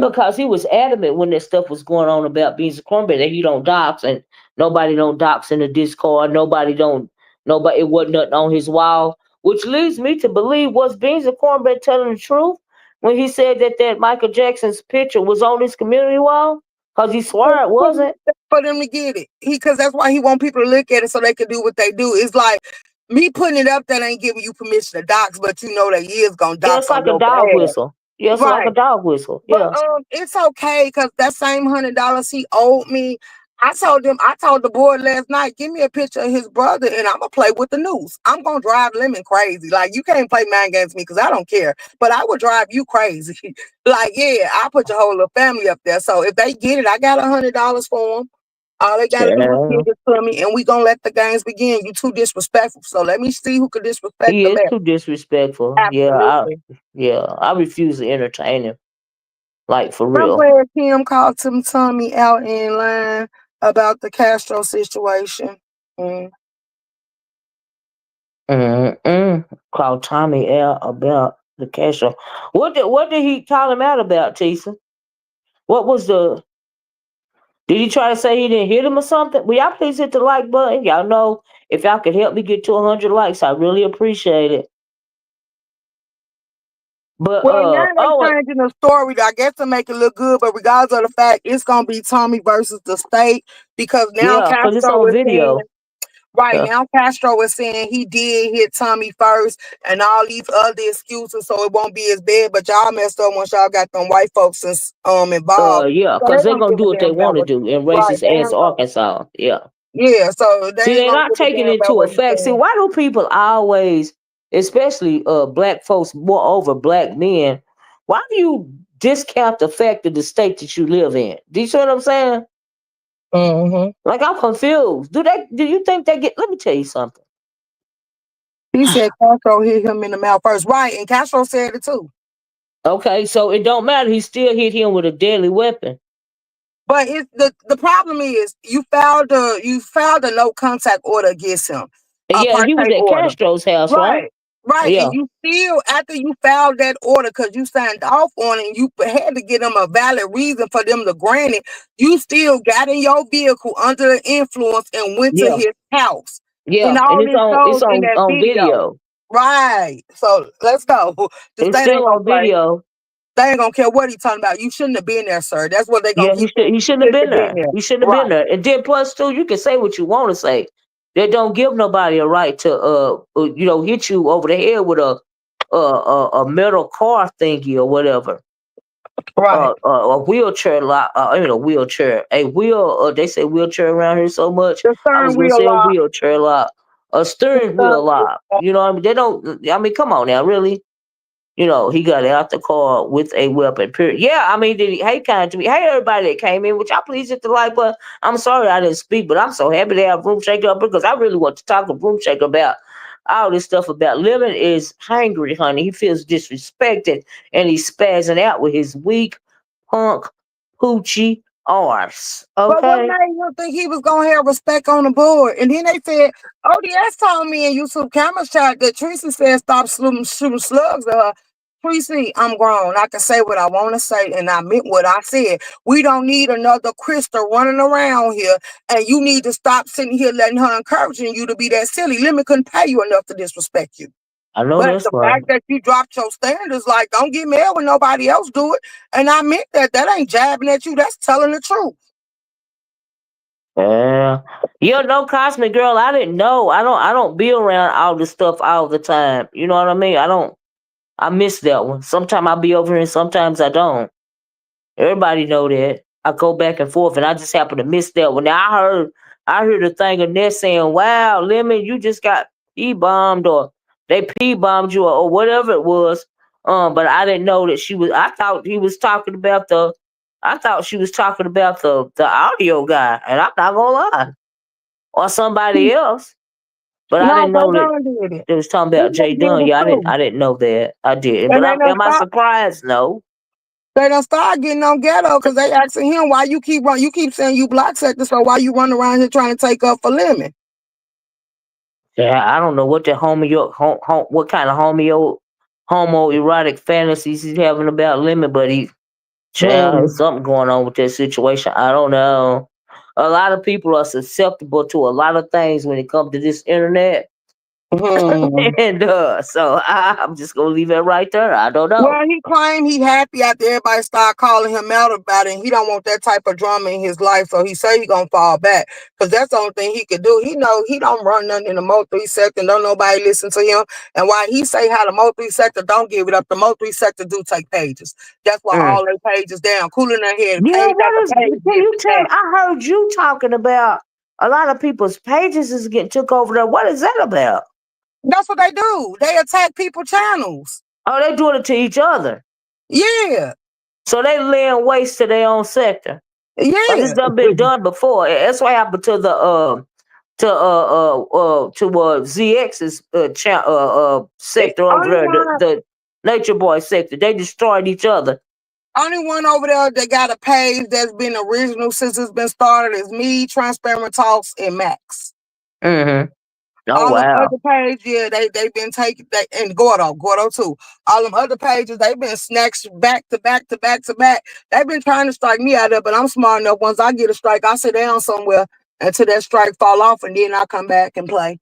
because he was adamant when that stuff was going on about beans and cornbread that he don't dox and nobody don't dox in the Discord. Nobody, it wasn't nothing on his wall. Which leads me to believe was beans and cornbread telling the truth when he said that Michael Jackson's picture was on his community wall? Because he swore it wasn't. For them to get it. Because that's why he want people to look at it so they can do what they do. It's like me putting it up that ain't giving you permission to dox, but you know they is gonna Yeah, dox it's on like a your dog behalf. whistle. Yeah, it's like a Right. dog whistle. But Yeah. it's okay because that same $100 he owed me. I told the boy last night, give me a picture of his brother and I'm gonna play with the news. I'm gonna drive Lemon crazy. Like you can't play mind games with me because I don't care. But I would drive you crazy. Like, yeah, I put your whole little family up there. So if they get it, I got $100 for them. All they gotta do is Yeah. give it to me, and we gonna let the games begin. You too disrespectful, so let me see who can disrespect He the is best. too disrespectful. Absolutely. Yeah, I refuse to entertain him. Like for I'm real. glad Kim called Tim Tommy out in line about the Castro situation. Mm. Mm-mm. Called Tommy out about the Castro. What did he call him out about, Tisa? What was the did he try to say he didn't hit him or something? Will y'all please hit the like button? Y'all know if y'all could help me get to 100 likes, I really appreciate it. But Well, now they oh changing the story, I guess, to make it look good, but regardless of the fact, it's gonna be Tommy versus the state because now yeah, cause it's Castro on is saying, video. right Yeah. now Castro is saying he did hit Tommy first and all these other excuses, so it won't be as bad. But y'all messed up once y'all got them white folks involved, Yeah, so cause they they're don't gonna give do a what they damn about want to what. do in Right? racist They ass ain't gonna. Arkansas. Yeah. Yeah, so they See, ain't they're gonna not give a taking damn about into what he's effect. See, saying. why do people always, especially black folks, moreover black men, why do you discount the fact of the state that you live in? Do you see what I'm saying? Hmm. Like I'm confused. Do you think they get let me tell you something. He said Castro hit him in the mouth first, right? And Castro said it too. Okay, so it don't matter. He still hit him with a deadly weapon. But the problem is you filed a no contact order against him, And a yeah, per he was se at order. Castro's house, right? Right, right. Yeah. And you still, after you filed that order, because you signed off on it, and you had to give them a valid reason for them to grant it. You still got in your vehicle under the influence and went to Yeah. his house, and Yeah. And all it's this on shows it's in on that on video. video. Right. So let's go. The It's state ain't still gonna on play. video. They ain't gonna care what he talking about. You shouldn't have been there, sir. That's what they gonna Yeah, keep saying. he You shouldn't have shouldn't been have been there. there. He shouldn't have been Right. there. And then plus too, you can say what you want to say. They don't give nobody a right to hit you over the head with a metal car thingy or whatever. Right. A wheelchair lock. I mean a wheelchair. A wheel. They say wheelchair around here so much. The I was steering gonna wheel say a lock. wheelchair lock. A The steering steering wheel wheel lock. lock. You know what I mean? They don't. I mean, come on now, really. He got out the car with a weapon. Period. Yeah, I mean, hey, kind to me. Hey, everybody that came in, would y'all please hit the like button? I'm sorry I didn't speak, but I'm so happy to have Room Shaker up because I really want to talk to Room Shaker about all this stuff about Lemon is hungry, honey. He feels disrespected and he's spazzing out with his weak punk hoochie arse. But what Okay? made you think he was gonna have respect on the board? And then they said, ODS told me in YouTube camera shot that Tracy said stop shooting slugs at her. Tracy, I'm grown. I can say what I want to say, and I meant what I said. We don't need another Krista running around here, and you need to stop sitting here letting her encouraging you to be that silly. Lemon couldn't pay you enough to disrespect you. I know But that's the right. fact that you dropped your standards, like, don't get mad when nobody else do it. And I meant that. That ain't jabbing at you. That's telling the truth. Yeah. No Cosmic Girl, I didn't know. I don't be around all this stuff all the time. You know what I mean? I miss that one. Sometimes I'll be over here and sometimes I don't. Everybody know that. I go back and forth and I just happen to miss that one. Now I heard the thing of Ness saying, wow, Lemon, you just got P-bombed or they P-bombed you or whatever it was. But I didn't know that I thought she was talking about the audio guy, and I'm not gonna lie. Or somebody else. But I No, didn't they know that done did it. it was talking He about Jay done did Dunn. it Yeah, too. I didn't know that. I didn't. And But they done am I start surprised? No. they done start getting on ghetto because they asking him why you keep saying you black sector, so why you run around here trying to take up for Lemon? Yeah, I don't know what the what kind of homoerotic fantasies he's having about Lemon, but there's Hmm. something going on with that situation. I don't know. A lot of people are susceptible to a lot of things when it comes to this internet, Hmm. and so I'm just gonna leave it right there. I don't know. Well, he claimed he happy after everybody start calling him out about it, and he don't want that type of drama in his life, so he say he gonna fall back because that's the only thing he could do. He know he don't run nothing in the Mo3 sector, don't nobody listen to him, and why he say how the Mo3 sector don't give it up, the Mo3 sector do take pages. That's why Mm. all their pages down, cooling their head, Yeah, page after what is? page Can gets you tell me? attacked. I heard you talking about a lot of people's pages is getting took over there. What is that about? That's what they do. They attack people channels. Oh, they doing it to each other. Yeah. So they laying waste to their own sector. But Yeah. it's done been done before. That's what happened to the ZX's It, sector over only there, one the Nature Boy sector. They destroyed each other. only one over there that got a page that's been original since it's been started is me, Transparent Talks, and Max. Mm-hmm. Oh All them wow. other pages, yeah, they been taken, and Gordo too. All them other pages, they been snatched back to back to back to back. They've been trying to strike me out there, but I'm smart enough. Once I get a strike, I sit down somewhere until that strike fall off, and then I come back and play.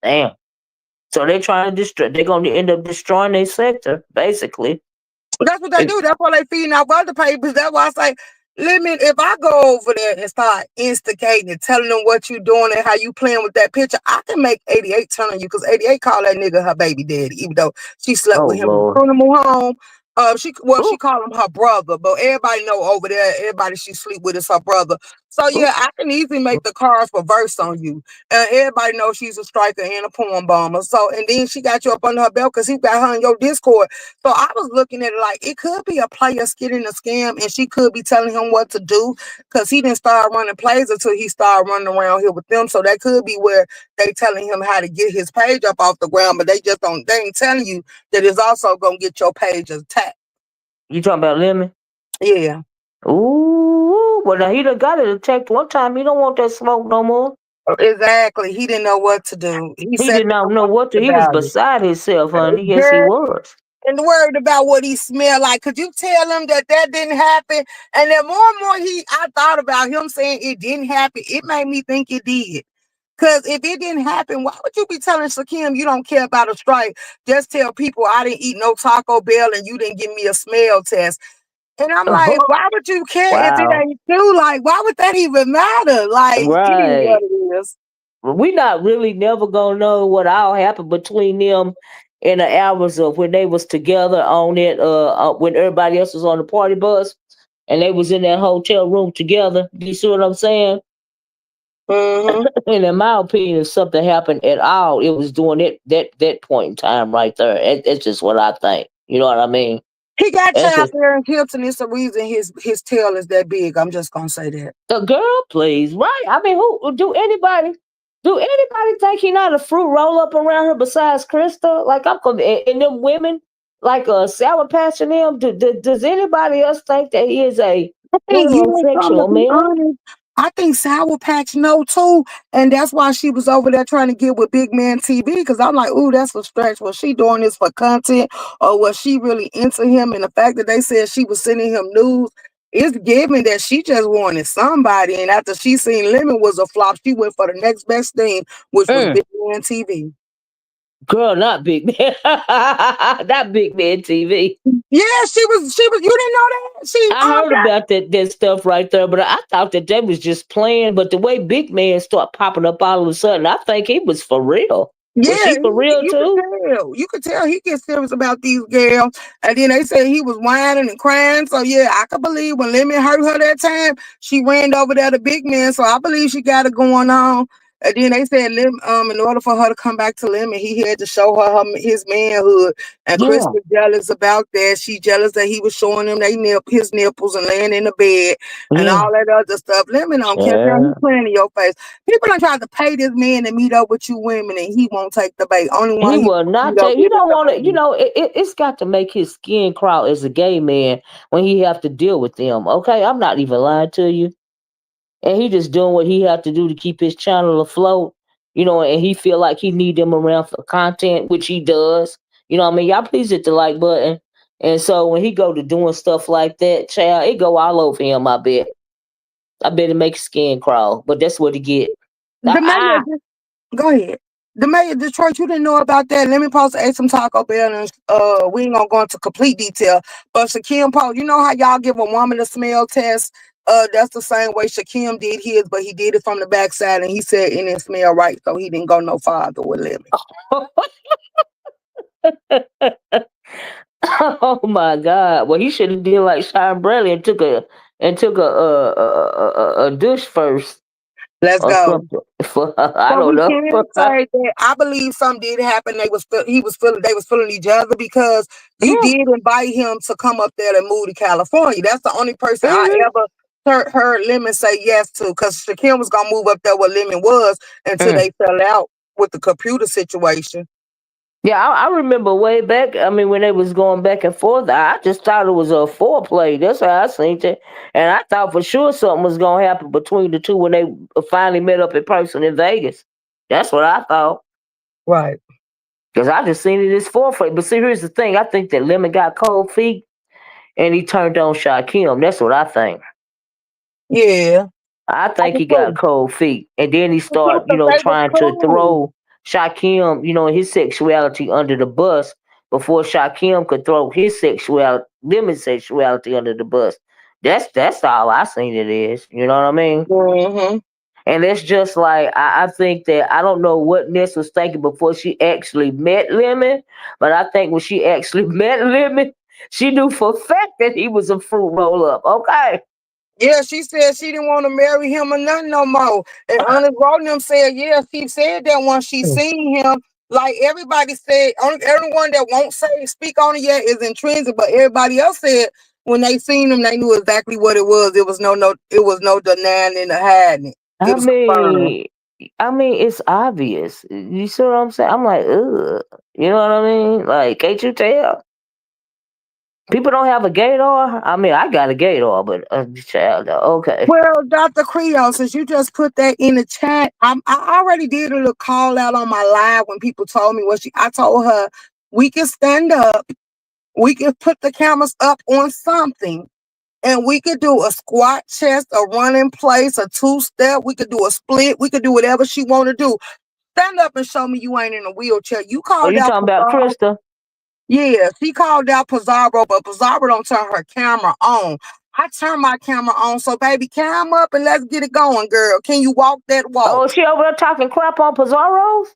Damn. So they're trying to destroy. They're going to end up destroying their sector, basically. That's what they It, do. That's why they feeding off other papers. That's why I say, Lemon, if I go over there and start instigating and telling them what you doing and how you playing with that picture, I can make 88 turn on you because 88 call that nigga her baby daddy, even though she slept oh with him Lord. bring him home. She Ooh, call him her brother, but everybody know over there, everybody she sleep with is her brother. So ooh. yeah, I can easily make the cards reverse on you. And everybody knows she's a striker and a porn bomber. So and then she got you up under her belt because he got her in your Discord. So I was looking at it like it could be a player skidding a scam, and she could be telling him what to do because he didn't start running plays until he started running around here with them. So that could be where they telling him how to get his page up off the ground, but they just don't. They ain't telling you that it's also gonna get your page attacked. You talking about Lemon? Yeah, Ooh, well now he done got it attacked one time. He don't want that smoke no more. exactly. He didn't know what to do. He He said did not know what to. He was about it. beside himself, honey. Yes, he Girl, was. and worried about what he smelled like. Could you tell him that that didn't happen? And then more and more, I thought about him saying it didn't happen. It made me think it did. Because if it didn't happen, why would you be telling Shakim you don't care about a strike? Just tell people I didn't eat no Taco Bell and you didn't give me a smell test. And I'm like, why would you care if it Wow. ain't true? Like, why would that even matter? Like, it is what Right. it is. We not really never gonna know what all happened between them in the hours of when they was together on it, when everybody else was on the party bus and they was in that hotel room together. Do you see what I'm saying? Mm-hmm. And in my opinion, if something happened at all, it was during that point in time right there. It's just what I think. You know what I mean? He got you That's out just there in Hilton. It's the reason his tail is that big. I'm just gonna say that. the girl, please, right? I mean, who do anybody think he not a fruit roll up around her besides Krista? Like I'm and them women, like Sour Patch and them. Does anybody else think that he is a I think you know something. To heterosexual be man? honest, I think Sour Patch know too, and that's why she was over there trying to get with Big Man TV. Because I'm like, ooh, that's a stretch. Was she doing this for content, or was she really into him? And the fact that they said she was sending him news, it's given that she just wanted somebody. And after she seen Lemon was a flop, she went for the next best thing, which was Mm, Big Man TV. girl, not big man, not big man TV. Yeah, she was. You didn't know that? She I heard got. about that stuff right there, but I thought that they was just playing. But the way Big Man start popping up all of a sudden, I think he was for real. Was Yeah, she for real you could too? tell. You could tell he gets serious about these girls. And then they said he was whining and crying. So yeah, I could believe when Lemon hurt her that time, she ran over there to Big Man. So I believe she got it going on. And then they said in order for her to come back to Lemon, he had to show his manhood. And Chris Yeah. was jealous about that. She jealous that he was showing him his nipples and laying in the bed and Yeah. all that other stuff. Lemon don't care, girl. He Yeah. playing in your face. People done tried to pay this man to meet up with you women, and he won't take the bait. Only He one he will meet not up take. He with is don't the want to. man. It's got to make his skin crawl as a gay man when he have to deal with them. Okay, I'm not even lying to you. And he just doing what he have to do to keep his channel afloat. And he feel like he need them around for content, which he does. You know what I mean? Y'all please hit the like button. And so when he go to doing stuff like that, child, it go all over him. I bet. I bet it make his skin crawl. But that's what he get. The mayor, Ah, go ahead. The mayor of Detroit, you didn't know about that. Let me post ate some Taco Bell, and we ain't gonna go into complete detail. But Shaquem Paul, you know how y'all give a woman a smell test? That's the same way Shaquem did his, but he did it from the backside, and he said it didn't smell right, so he didn't go no farther with Lemon. oh my God. Well, he should have did like Sean Bradley and took a douche first Let's or go. something. I But don't we know. can say that I believe something did happen. They was feeling each other because you Yeah. did invite him to come up there to move to California. That's the only person I Hmm. ever heard Lemon say yes to, because Shakim was gonna move up there where Lemon was until Mm. they fell out with the computer situation. Yeah, I remember way back. I mean, when they was going back and forth, I just thought it was a foreplay. That's how I seen it, and I thought for sure something was gonna happen between the two when they finally met up in person in Vegas. That's what I thought. Right. Because I just seen it as foreplay. But see, here's the thing: I think that Lemon got cold feet, and he turned on Shaquem. That's what I think. Yeah. I I think can he got too. cold feet, and then he Because started, they was trying to cool. throw Shaquem, his sexuality under the bus before Shaquem could throw his sexuality, Lemon's sexuality under the bus. That's all I seen it is. You know what I mean? Mm-hmm. And it's just like I think that I don't know what Ness was thinking before she actually met Lemon, but I think when she actually met Lemon, she knew for a fact that he was a fruit roll up. Okay. Yeah, she said she didn't want to marry him or nothing no more. And Honest Roden said, yeah, she said that once she seen him. Like everybody said, only everyone that won't say speak on it yet is intrinsic, but everybody else said when they seen him, they knew exactly what it was. It was it was no denying and hiding it. It I was confirmed. mean, it's obvious. You see what I'm saying? I'm like, ugh. You know what I mean? Like, can't you tell? People don't have a gaydar. I mean, I got a gaydar, but a child, okay. Well, Dr. Creole, since you just put that in the chat, I already did a little call out on my live when people told me what I told her we can stand up, we can put the cameras up on something, and we could do a squat chest, a run in place, a two-step, we could do a split, we could do whatever she want to do. Stand up and show me you ain't in a wheelchair. You Are called you out talking about Pizarro. Krista? Yeah, she called out Pizarro, but Pizarro don't turn her camera on. I turn my camera on, so baby, cam up and let's get it going, girl. Can you walk that walk? Oh, is she over there talking crap on Pizarro's?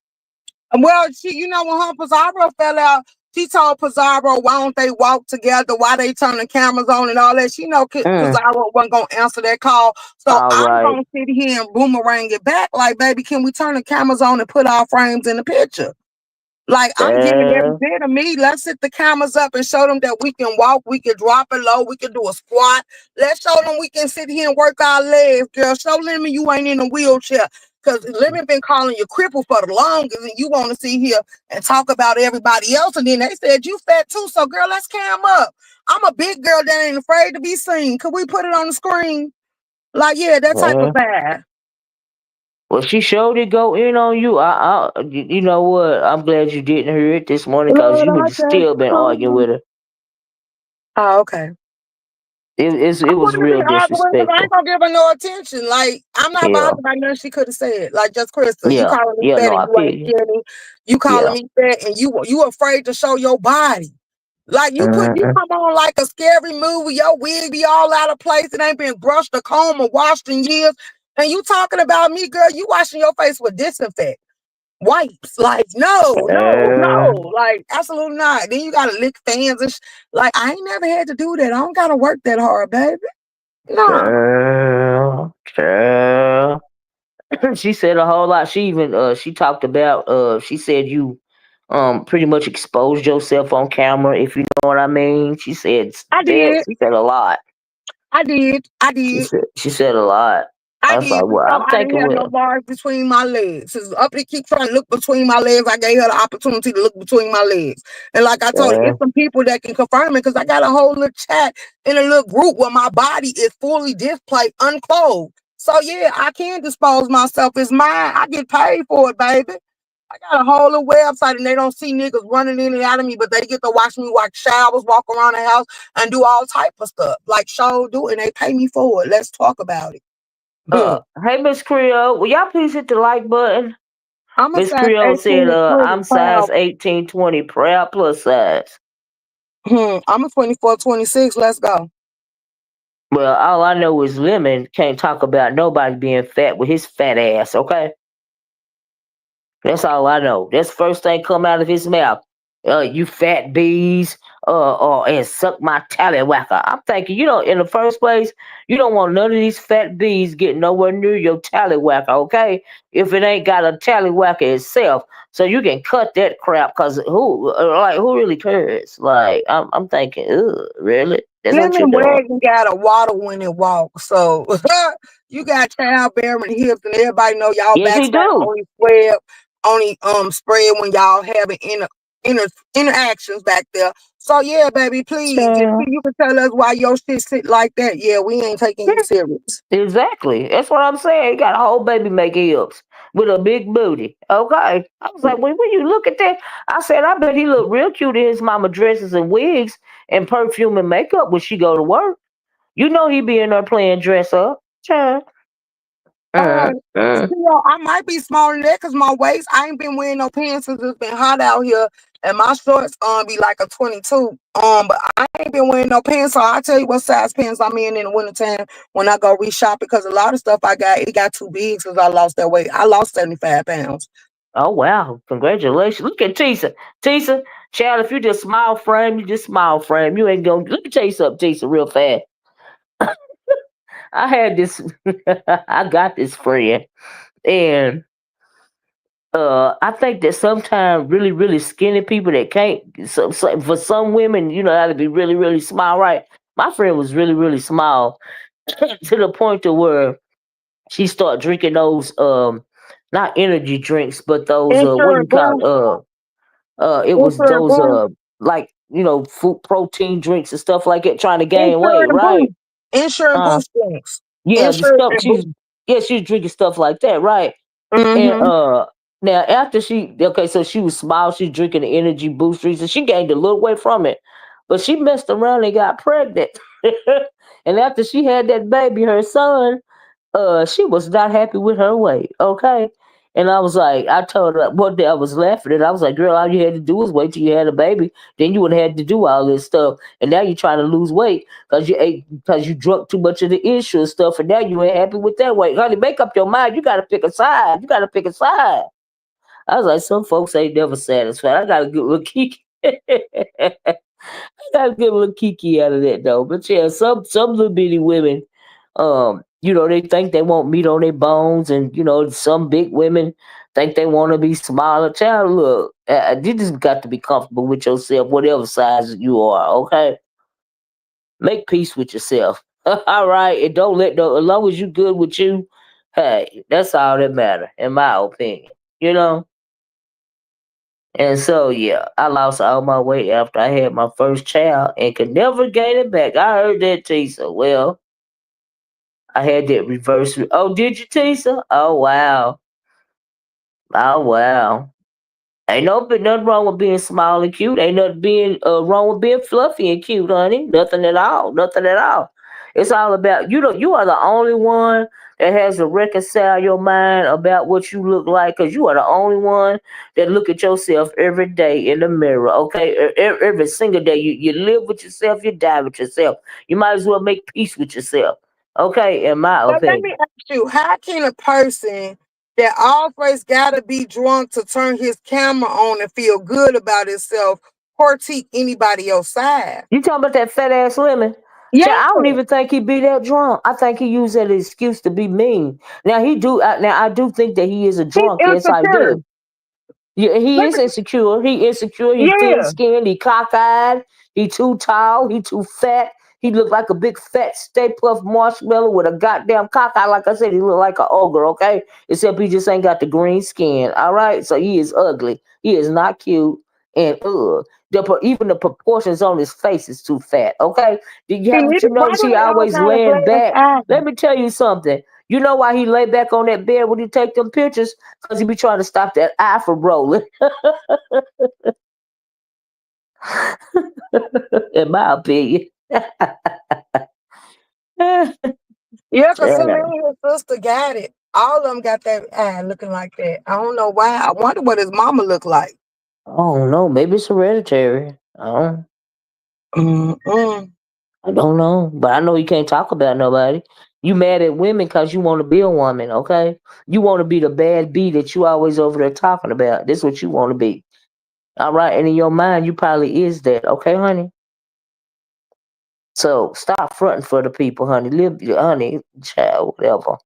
Well, when her Pizarro fell out, she told Pizarro, why don't they walk together? Why they turn the cameras on and all that? She know Mm, Pizarro wasn't going to answer that call. So all I'm right. going to sit here and boomerang it back like, baby, can we turn the cameras on and put our frames in the picture? Like, I'm giving every Uh, bit of me. Let's set the cameras up and show them that we can walk, we can drop it low, we can do a squat. Let's show them we can sit here and work our legs, girl. Show Lemon you ain't in a wheelchair. Because Lemon been calling you crippled for the longest, and you want to sit here and talk about everybody else. And then they said you fat too, so girl, let's cam up. I'm a big girl that ain't afraid to be seen. Could we put it on the screen? Like, yeah, that type of yeah. vibe. Well, she showed it go in on you. You know what? I'm glad you didn't hear it this morning because Lord, you would I have just still been arguing come. with her. Oh, okay. It I was wouldn't be real arguing because I ain't disrespectful. gonna give her no attention. Like, I'm not Yeah, bothered by nothing she could have said. Like, just Krista, you yeah, calling me yeah. fat No, and I you feel ain't you. skinny. You calling Yeah. me fat and you afraid to show your body. Like, you Mm-mm. come on like a scary movie. Your wig be all out of place. It ain't been brushed or combed or washed in years. And you talking about me, girl? You washing your face with disinfect wipes. Like, no, no, Uh, no. Like, absolutely not. Then you gotta lick fans and like, I ain't never had to do that. I don't gotta work that hard, baby. No. Girl. She said a whole lot. She even she talked about she said you pretty much exposed yourself on camera, if you know what I mean. She said I that did. she said a lot. I did. I did. She said a lot. I I was did like, well, because I'm I didn't thinking have no well, bars between my legs. Since up to keep trying to look between my legs, I gave her the opportunity to look between my legs. And like I told you, uh, it's some people that can confirm it because I got a whole little chat in a little group where my body is fully displayed, unclothed. So yeah, I can dispose myself. It's mine. I get paid for it, baby. I got a whole little website and they don't see niggas running in and out of me, but they get to watch me watch showers, walk around the house, and do all type of stuff. Like show do, and they pay me for it. Let's talk about it. hey Miss Creole, will y'all please hit the like button? I'm a Miss size Creole 18 said, and 20 I'm size proud. 18-20, proud plus size. I'm a 24, 26. Let's go. Well, all I know is Lemon can't talk about nobody being fat with his fat ass, okay? That's all I know. That's the first thing come out of his mouth. You fat bees, and suck my tallywhacker. I'm thinking, in the first place, you don't want none of these fat bees getting nowhere near your tallywhacker, okay? If it ain't got a tallywhacker itself, so you can cut that crap. Cause who really cares? Like, I'm thinking, ugh, really? That's what you're Lemon doing? wagon got a water when it walks. So you got childbearing hips, and everybody know y'all Yes, he backside do. only spread when y'all having inter interactions back there. So yeah, baby, please, Yeah. until you can tell us why your shit sit like that, yeah, we ain't taking you serious. Exactly. That's what I'm saying. He got a whole baby making hips with a big booty. Okay. I was like, when you look at that, I said, I bet he look real cute in his mama dresses and wigs and perfume and makeup when she go to work. You know he be in there playing dress up. Child. Uh, Mm-mm. I might be smaller than that because my waist. I ain't been wearing no pants since it's been hot out here, and my shorts be like a 22. But I ain't been wearing no pants, so I'll tell you what size pants I'm in the wintertime when I go reshop because a lot of stuff I got it got too big since I lost that weight. I lost 75 pounds. Oh wow. Congratulations. Look at Tisa. Tisa, child, if you just smile frame, you just smile frame. You ain't gonna let me tell you something, Tisa, real fast. I had this I got this friend and I think that sometimes really, really skinny people that can't. For some women, how to be really, really small. Right? My friend was really, really small to the point to where she started drinking those not energy drinks, but those what do Insurance you call boost, it was insurance those boost, like food protein drinks and stuff like that, trying to gain weight. insurance Right? boost, insurance Uh, boost drinks, yeah, the insurance stuff and she's boost. yeah she's drinking stuff like that. Right? And Mm-hmm. now after so she was small, she's drinking the energy boosters, and she gained a little weight from it. But she messed around and got pregnant. And after she had that baby, her son, she was not happy with her weight. Okay. And I was like, I told her one day I was laughing and I was like, girl, all you had to do was wait till you had a baby. Then you would have had to do all this stuff. And now you're trying to lose weight because you drunk too much of the insurance stuff and now you ain't happy with that weight. Honey, make up your mind. You gotta pick a side. You gotta pick a side. I was like, some folks ain't never satisfied. I got a good little kiki. I got a good little kiki out of that though. But yeah, some little bitty women, they think they want meat on their bones, and some big women think they want to be smaller. Child, look, you just got to be comfortable with yourself, whatever size you are. Okay, make peace with yourself. All right, and don't let no. As long as you good with you, hey, that's all that matter, in my opinion. You know. And so, yeah, I lost all my weight after I had my first child and could never gain it back. I heard that, Tisa. Well, I had that reverse. Oh, did you, Tisa? Oh, wow. Oh, wow. Ain't nothing wrong with being small and cute. Ain't nothing being wrong with being fluffy and cute, honey. Nothing at all. Nothing at all. It's all about you. Know you are the only one that has to reconcile your mind about what you look like, because you are the only one that look at yourself every day in the mirror. Okay, every single day you live with yourself, you die with yourself. You might as well make peace with yourself. Okay, in my So let me opinion. ask you, how can a person that always gotta be drunk to turn his camera on and feel good about himself critique anybody else side? You talking about that fat ass lemon? Yeah, I don't even think he be that drunk. I think he used that excuse to be mean. Now he do. Now I do think that he is a he's drunk. Yes, I insecure. do. Yeah, he Let is me, insecure. He insecure. He thin yeah. skinned. He cockeyed. He too tall. He too fat. He look like a big fat Stay Puft marshmallow with a goddamn cockeye. Like I said, he look like an ogre. Okay, except he just ain't got the green skin. All right, so he is ugly. He is not cute. And even the proportions on his face is too fat. Okay, haven't you Why noticed do he they all always got a laying glass back? eye? Let me tell you something. You know why he lay back on that bed when he take them pictures? Because he be trying to stop that eye from rolling. In my opinion. Yeah, because him Yeah. and his sister got it. All of them got that eye looking like that. I don't know why. I wonder what his mama look like. Oh no, maybe it's hereditary. Mm-mm. I don't know, but I know you can't talk about nobody. You mad at women because you want to be a woman, okay? You want to be the bad bee that you always over there talking about. This what you want to be. All right, and in your mind, you probably is that. Okay, honey. So stop fronting for the people, honey. Live, honey, child, whatever.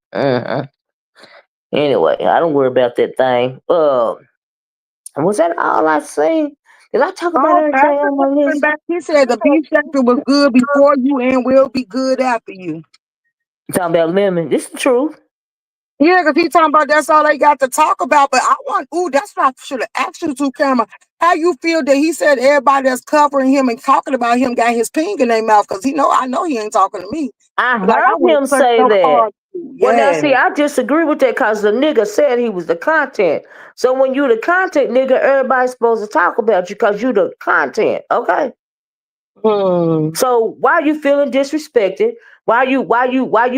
Anyway, I don't worry about that thing. Was that all I say? Did I talk about Oh, everything Pastor on my came list? back. He said the beef sector was good before you and will be good after you. Talking about lemon. This is the truth. Yeah, because he talking about that's all they got to talk about. But I want, ooh, that's what I should have asked you to, camera. How you feel that he said everybody that's covering him and talking about him got his ping in their mouth? Because I know he ain't talking to me. I Like I heard would him have touched say your that. card too. Well, now Yeah. see, I disagree with that because the nigga said he was the content. So when you the content nigga, everybody's supposed to talk about you because you the content. Okay. Hmm. So why you feeling disrespected? Why you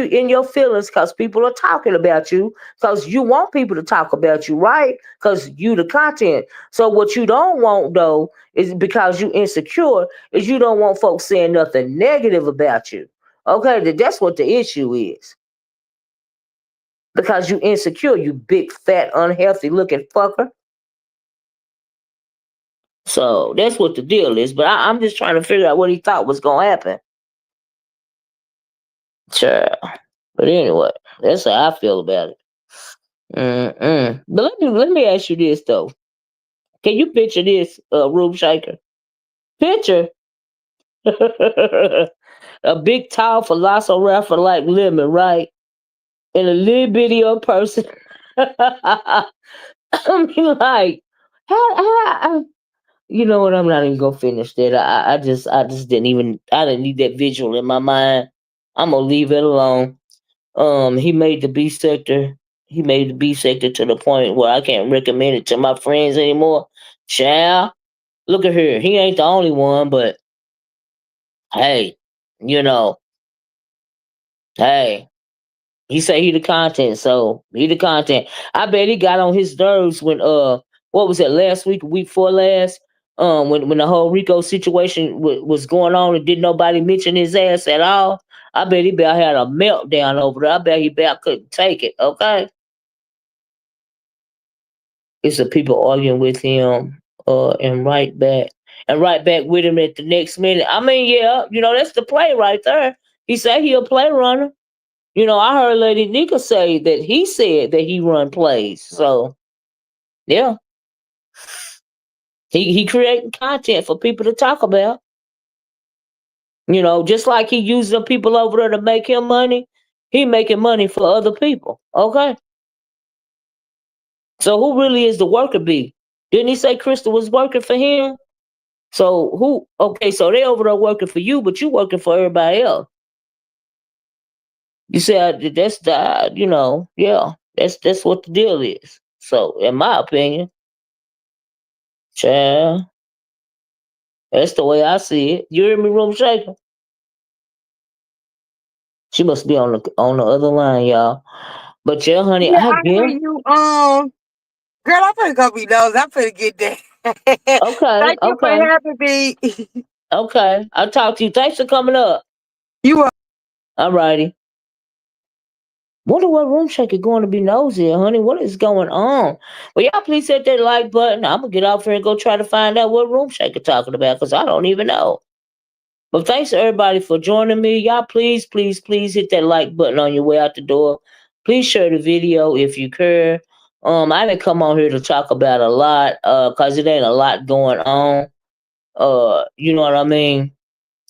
in your feelings? Because people are talking about you. Because you want people to talk about you, right? Because you the content. So what you don't want though is because you insecure is you don't want folks saying nothing negative about you. Okay, that's what the issue is. Because you insecure, you big fat unhealthy looking fucker. So that's what the deal is. But I'm just trying to figure out what he thought was gonna happen. Sure. But anyway, that's how I feel about it. But let me ask you this though. Can you picture this, room shaker? Picture a big tall velociraptor like lemon, right? And a little bitty old person. I mean, like, how you know what? I'm not even gonna finish that. I just didn't even. I didn't need that visual in my mind. I'm gonna leave it alone. He made the B sector. He made the B sector to the point where I can't recommend it to my friends anymore. Child, look at here. He ain't the only one, but hey, you know, hey, he say he the content, so he the content. I bet he got on his nerves when what was it last week, week before last? When the whole Rico situation was going on and didn't nobody mention his ass at all. I bet he about had a meltdown over there. I bet he about couldn't take it. Okay. It's the people arguing with him, and right back with him at the next minute. I mean, yeah, that's the play right there. He said he a play runner. I heard Lady Nika say that he said that he run plays. So yeah, he creating content for people to talk about. Just like he using people over there to make him money, he making money for other people. Okay, so who really is the worker bee? Didn't he say Crystal was working for him? So who? Okay, so they over there working for you, but you working for everybody else. You said that's the yeah, that's what the deal is. So in my opinion, child, that's the way I see it. You hear me, room shaker? She must be on the other line, y'all. But yeah, honey, Yeah, I I hear guess. you. Girl, I'm finna go be those. I'm finna get that. Okay, Thank you for okay, having me. okay. I'll talk to you. Thanks for coming up. You All righty. Wonder what room shaker going to be nosy, honey. What is going on? Well, y'all please hit that like button. I'm gonna get off here and go try to find out what room shaker talking about because I don't even know. But thanks to everybody for joining me. Y'all please, please, please hit that like button on your way out the door. Please share the video if you care. I didn't come on here to talk about a lot, cause it ain't a lot going on. You know what I mean?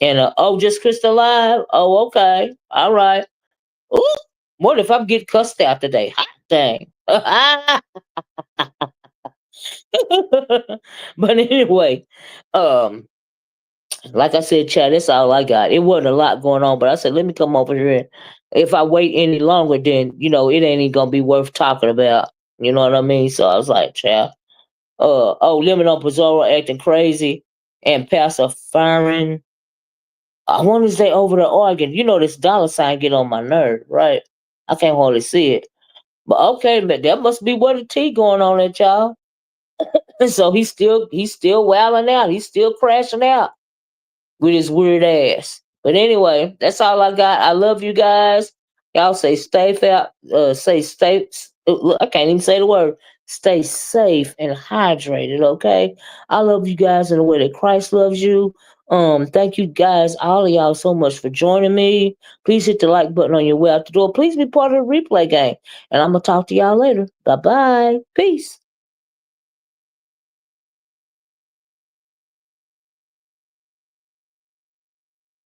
And oh, just Christa live. Oh, okay, all right. Ooh, what if I'm getting cussed out today? Hot dang. But anyway, um, like I said, Chad, that's all I got. It wasn't a lot going on, but I said, let me come over here. And if I wait any longer, then it ain't even gonna be worth talking about. You know what I mean? So I was like, Chad, oh, Lemon on Pizarro acting crazy and Passa firing. I wonder if they over there arguing. This dollar sign get on my nerve, right? I can't hardly see it. But okay, but that must be what the tea going on at y'all. And so he's still wilding out. He's still crashing out with his weird ass. But anyway, that's all I got. I love you guys. Y'all say stay out. Say stay. Look, I can't even say the word. Stay safe and hydrated, okay? I love you guys in the way that Christ loves you. Thank you guys, all of y'all, so much for joining me. Please hit the like button on your way out the door. Please be part of the replay game. And I'm gonna talk to y'all later. Bye bye. Peace.